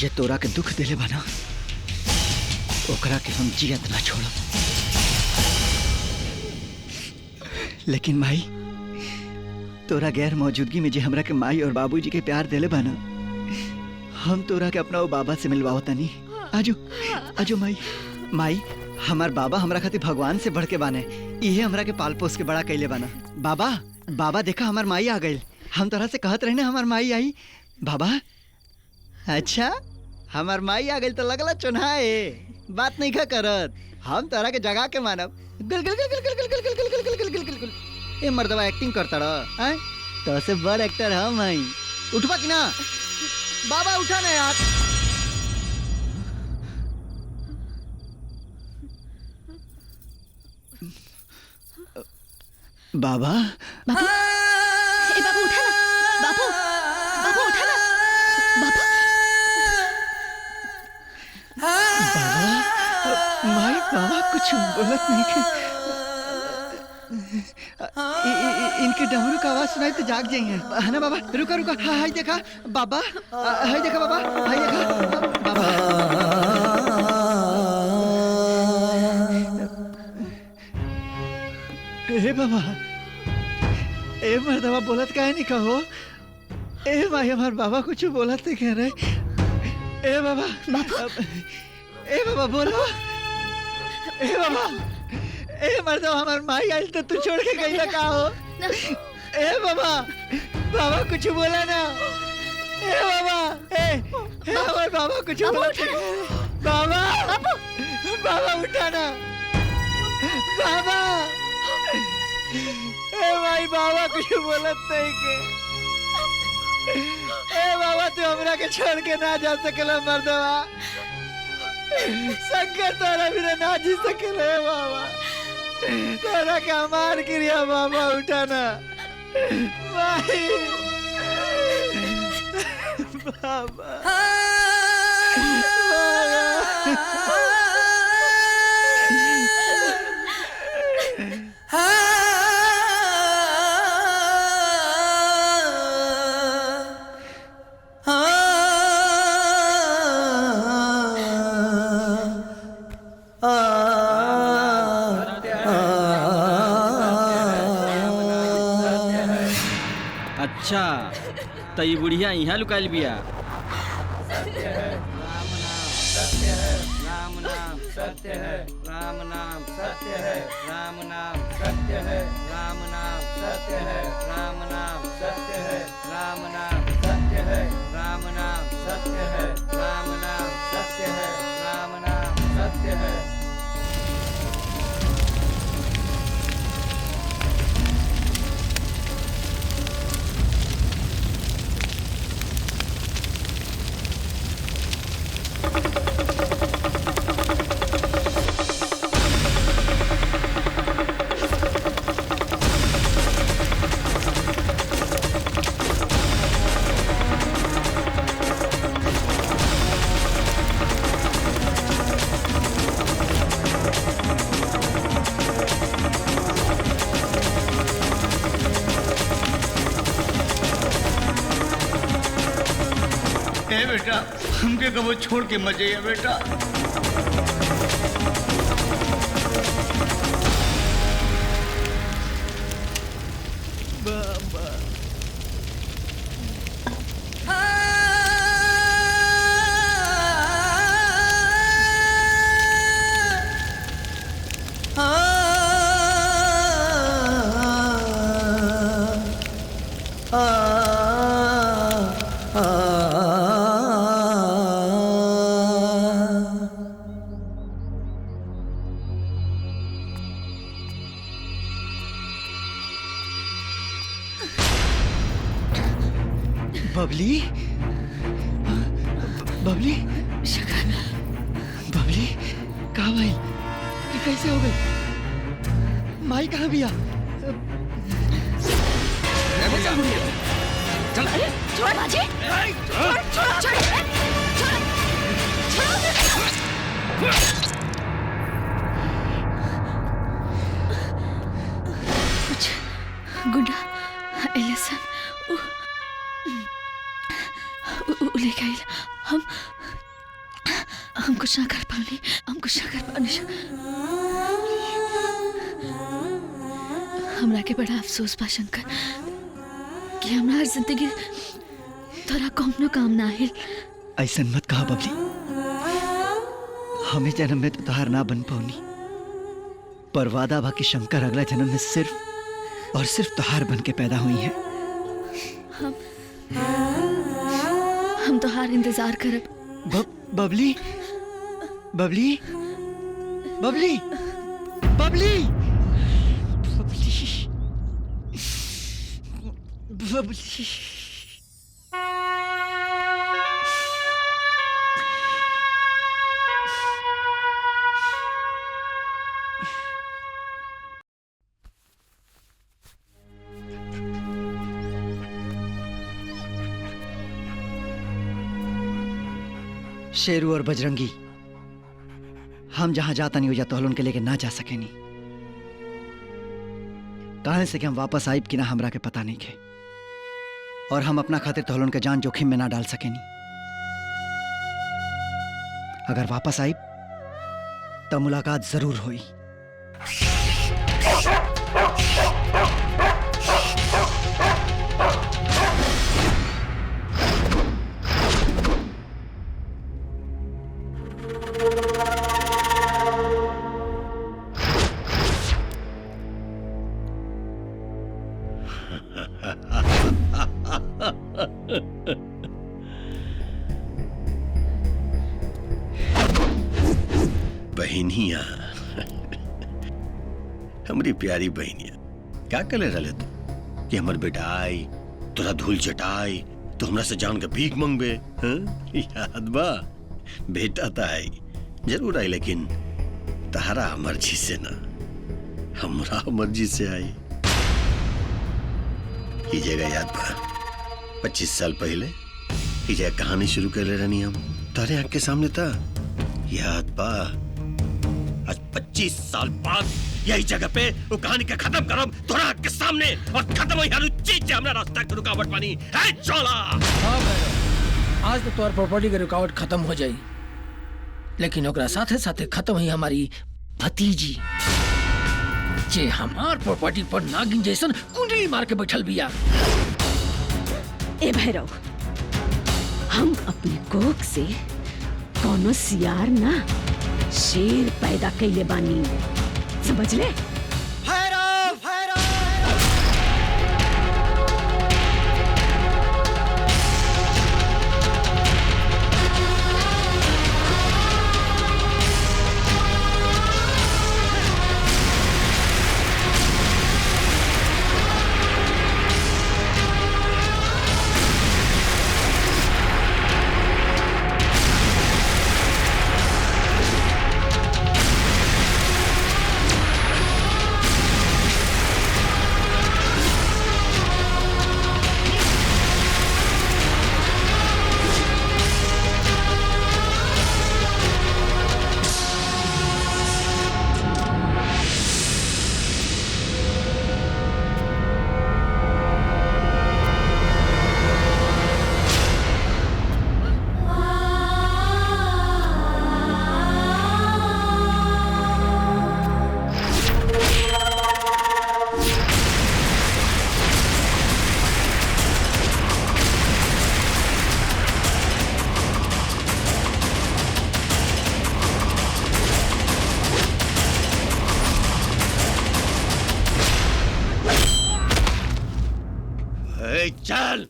Speaker 10: जे तोरा के दुख दिले बना ओकरा के हम जियत ना छोड़ब। लेकिन माई तोरा गैर मौजूदगी में जे हमरा के माई और बाबूजी के प्यार दिले बना हम तोरा के अपना वो बाबा से मिलवाओ तनी। आजो आजो माई। माई हमार बाबा हमरा खातिर भगवान से बढ़ के बाने। इहे हमरा के पाल पोस के बड़ा कैले बना। बाबा बाबा देखा हमार माई आ गई। हम तोरा से कहत रहे ना हमार माई आई। बाबा अच्छा हमार माई आ गई तो लगला चुनाए बात नहीं खा करत। हम तोरा के जगा के मानब। गुल गुल गुल गुल गुल गुल गुल गुल गुल गुल गुल गुल गुल। ए मर्दवा एक्टिंग करता रह हैं तो से बड़ एक्टर हम माई। उठवा कि ना बाबा उठा ना यार। बाबा
Speaker 19: बाबू ए बाबू उठा ना। बाबू बाबू उठा ना। बाबू
Speaker 10: माई बाबा कुछ बोलत नहीं के। इनके डमरू का आवाज सुनाई तो जाग जाइए है ना बाबा। रुका रुका हाय देखा बाबा। हाय देखा बाबा। हाय देखा बाबा। ए बाबा ए मर्दवा बोलत काहे नहीं कहो। ए भाई हमार बाबा कुछ बोलत नहीं कह रहे। ए बाबा ए बाबा बोलो। ए बाबा ए मर्दवा हमार माई आई तो तू छोड़ के गई का हो। ए बाबा बाबा कुछ बोला ना। ए बाबा ए हमार बाबा कुछ बोला। बाबा बाबा उठा ना। बाबा ए भाई बाबा कुछ बोलत नहीं के। ए बाबा तू हमरा के छोड़ के ना जा सकेला मर्दवा। शंकर तोरा बिना ना जी सकेले बाबा। तोरा के हमार क्रिया बाबा उठाना भाई। बाबा
Speaker 15: अच्छा तो ये बुढ़िया यहाँ लुकाइल बिया। राम नाम सत्य है। राम नाम सत्य है। राम नाम सत्य है। राम नाम सत्य है। राम नाम सत्य है। राम नाम सत्य है। राम नाम सत्य है। राम नाम सत्य है। राम नाम सत्य है।
Speaker 17: बेटा हमके कबो छोड़ के मत जाइए बेटा।
Speaker 10: बाबा
Speaker 15: आ
Speaker 10: बबली बबली बबली कहाँ भाई ये कैसे हो गई माई कहाँ भी आ
Speaker 4: चल छोड़ बाजी कुछ गुंडा एलिसन लेके आई हम कुछ ना कर पानी हम कुछ ना कर पानी हमरा के बड़ा अफसोस बा शंकर कि हमरा जिंदगी तोरा कौनो काम ना आइल।
Speaker 10: ऐसा मत कहा बबली हमें जन्म में तो तोहार ना बन पौनी पर वादा बा कि शंकर अगला जन्म में सिर्फ और सिर्फ तोहार बन के पैदा हुई है।
Speaker 19: हम तोहार इंतजार करब।
Speaker 10: बबली बबली बबली बबली बबली शेरू और बजरंगी हम जहां जाता नहीं हो जाता हल उनके लेके ना जा सके नहीं कहां से कि हम वापस आइब कि ना हमरा के पता नहीं के और हम अपना खातिर तो उनके जान जोखिम में ना डाल सके नहीं अगर वापस आइब तो मुलाकात जरूर हुई।
Speaker 2: बहनिया हमारी प्यारी बहनिया क्या कर रहे तू कि हमार बेटा आई तोरा धूल चटाई तो हमरा से जान के भीख मंगबे याद बा बेटा तो आई जरूर आई लेकिन तहरा मर्जी से ना हमरा मर्जी से आई ये जगह याद बा 25 साल पहले ये जगह कहानी शुरू कर ले रहनी हम तारे आंख के सामने था याद बा आज 25 साल बाद यही जगह पे वो कहानी का खत्म करब तोरा आंख के सामने और खत्म हो यार चीज जे हमरा रास्ता के रुकावट बनी है चोला।
Speaker 14: हां भाई आज तो तोर प्रॉपर्टी के रुकावट खत्म हो जाई लेकिन ओकरा साथे साथे खत्म हुई हमारी भतीजी जे हमार प्रॉपर्टी पर नागिन जैसन कुंडली मार के बैठल बिया।
Speaker 4: ए भैरव हम अपने कोख से कोनो सियार ना शेर पैदा कैले बानी समझ ले।
Speaker 2: चल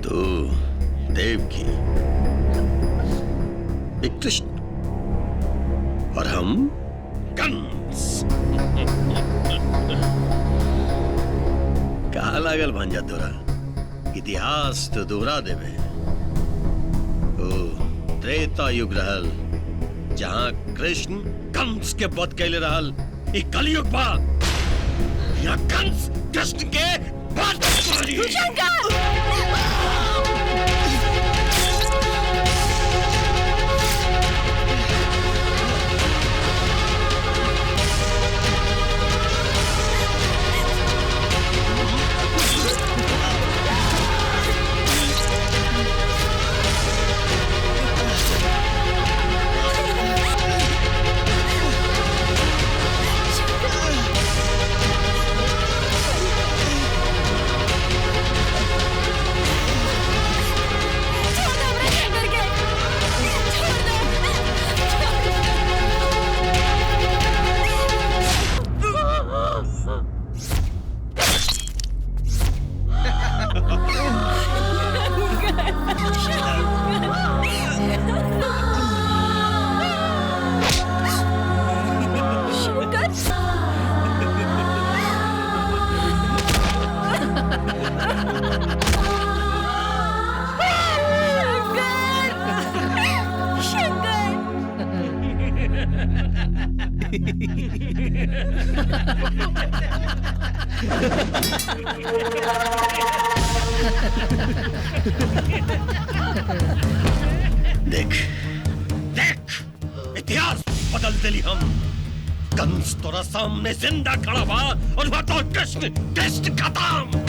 Speaker 2: तो देवकी, एक कृष्ण और हम कंस। कहा लागल भांजा तोरा, इतिहास तो दोहरा देवे। ओ त्रेता युग रहल जहां कृष्ण कंस के वध कैले रहल। ई कलयुग बा, यहाँ कंस कृष्ण के वध करी। देख देख, इतिहास बदल दिली हम। कंस तोरा सामने जिंदा खड़ा बा और वह तो कृष्ण कृष्ण खत्म।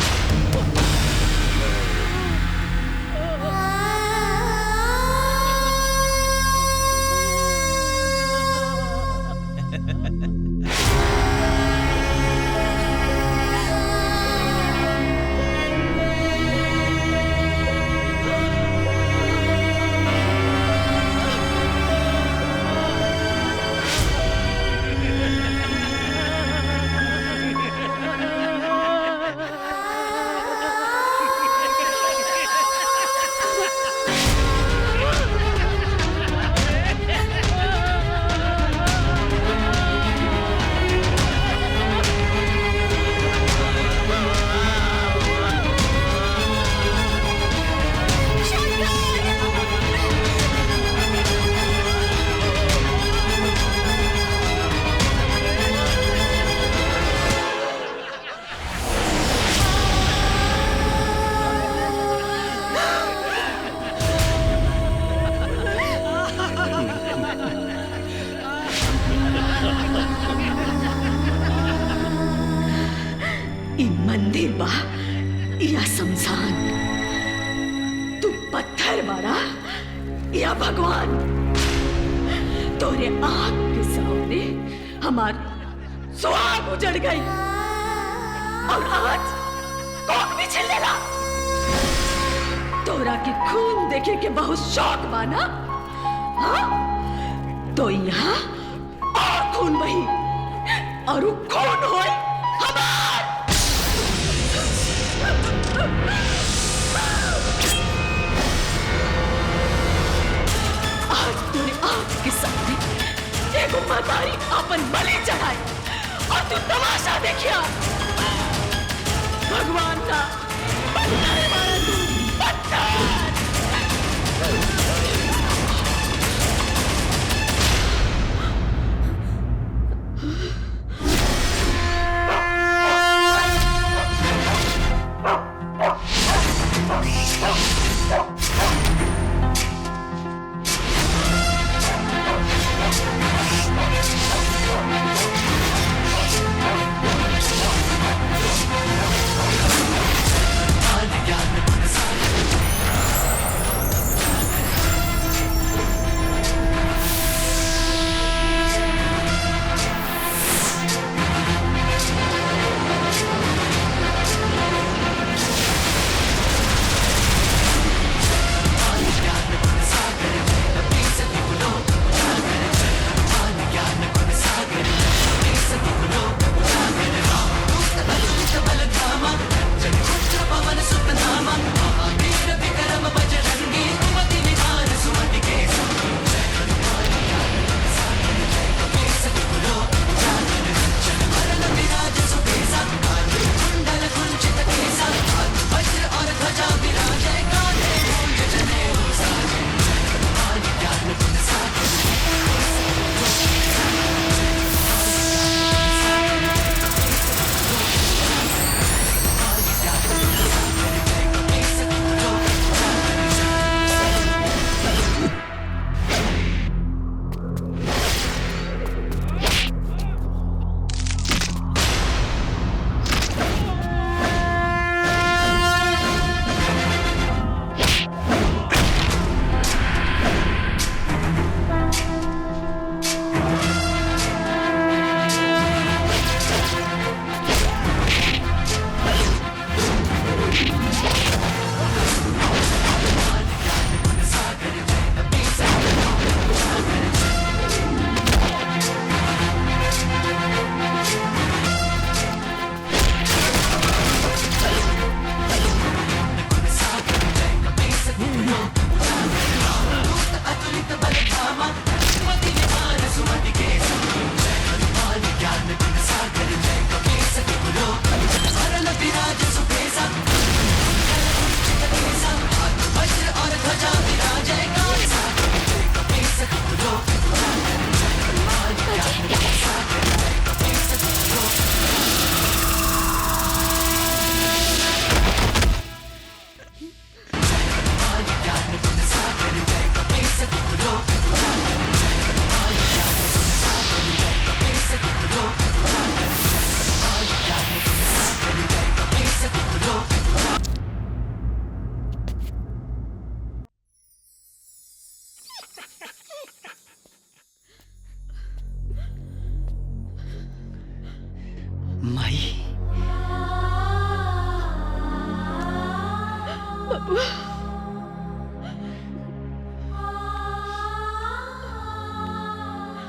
Speaker 4: मंदिर बा या शमशान, तू पत्थर मारा या भगवान। तोरे आँख के सामने हमार सुहाग उजड़ गई और आज कोक भी छिलेगा। तोरा के खून देखे के बहुत शौक बाना, हाँ? तो यहाँ और खून बही और वो खून होए हमार। आज तेरे आँख के सामने एगो मदारी अपन बलि चढ़ाई और तू तमाशा देखिया। भगवान का पत्थर मारा तू, पत्थर।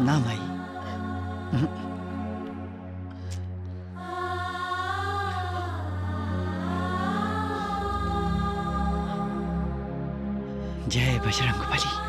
Speaker 10: ना भाई। जय बजरंग बली।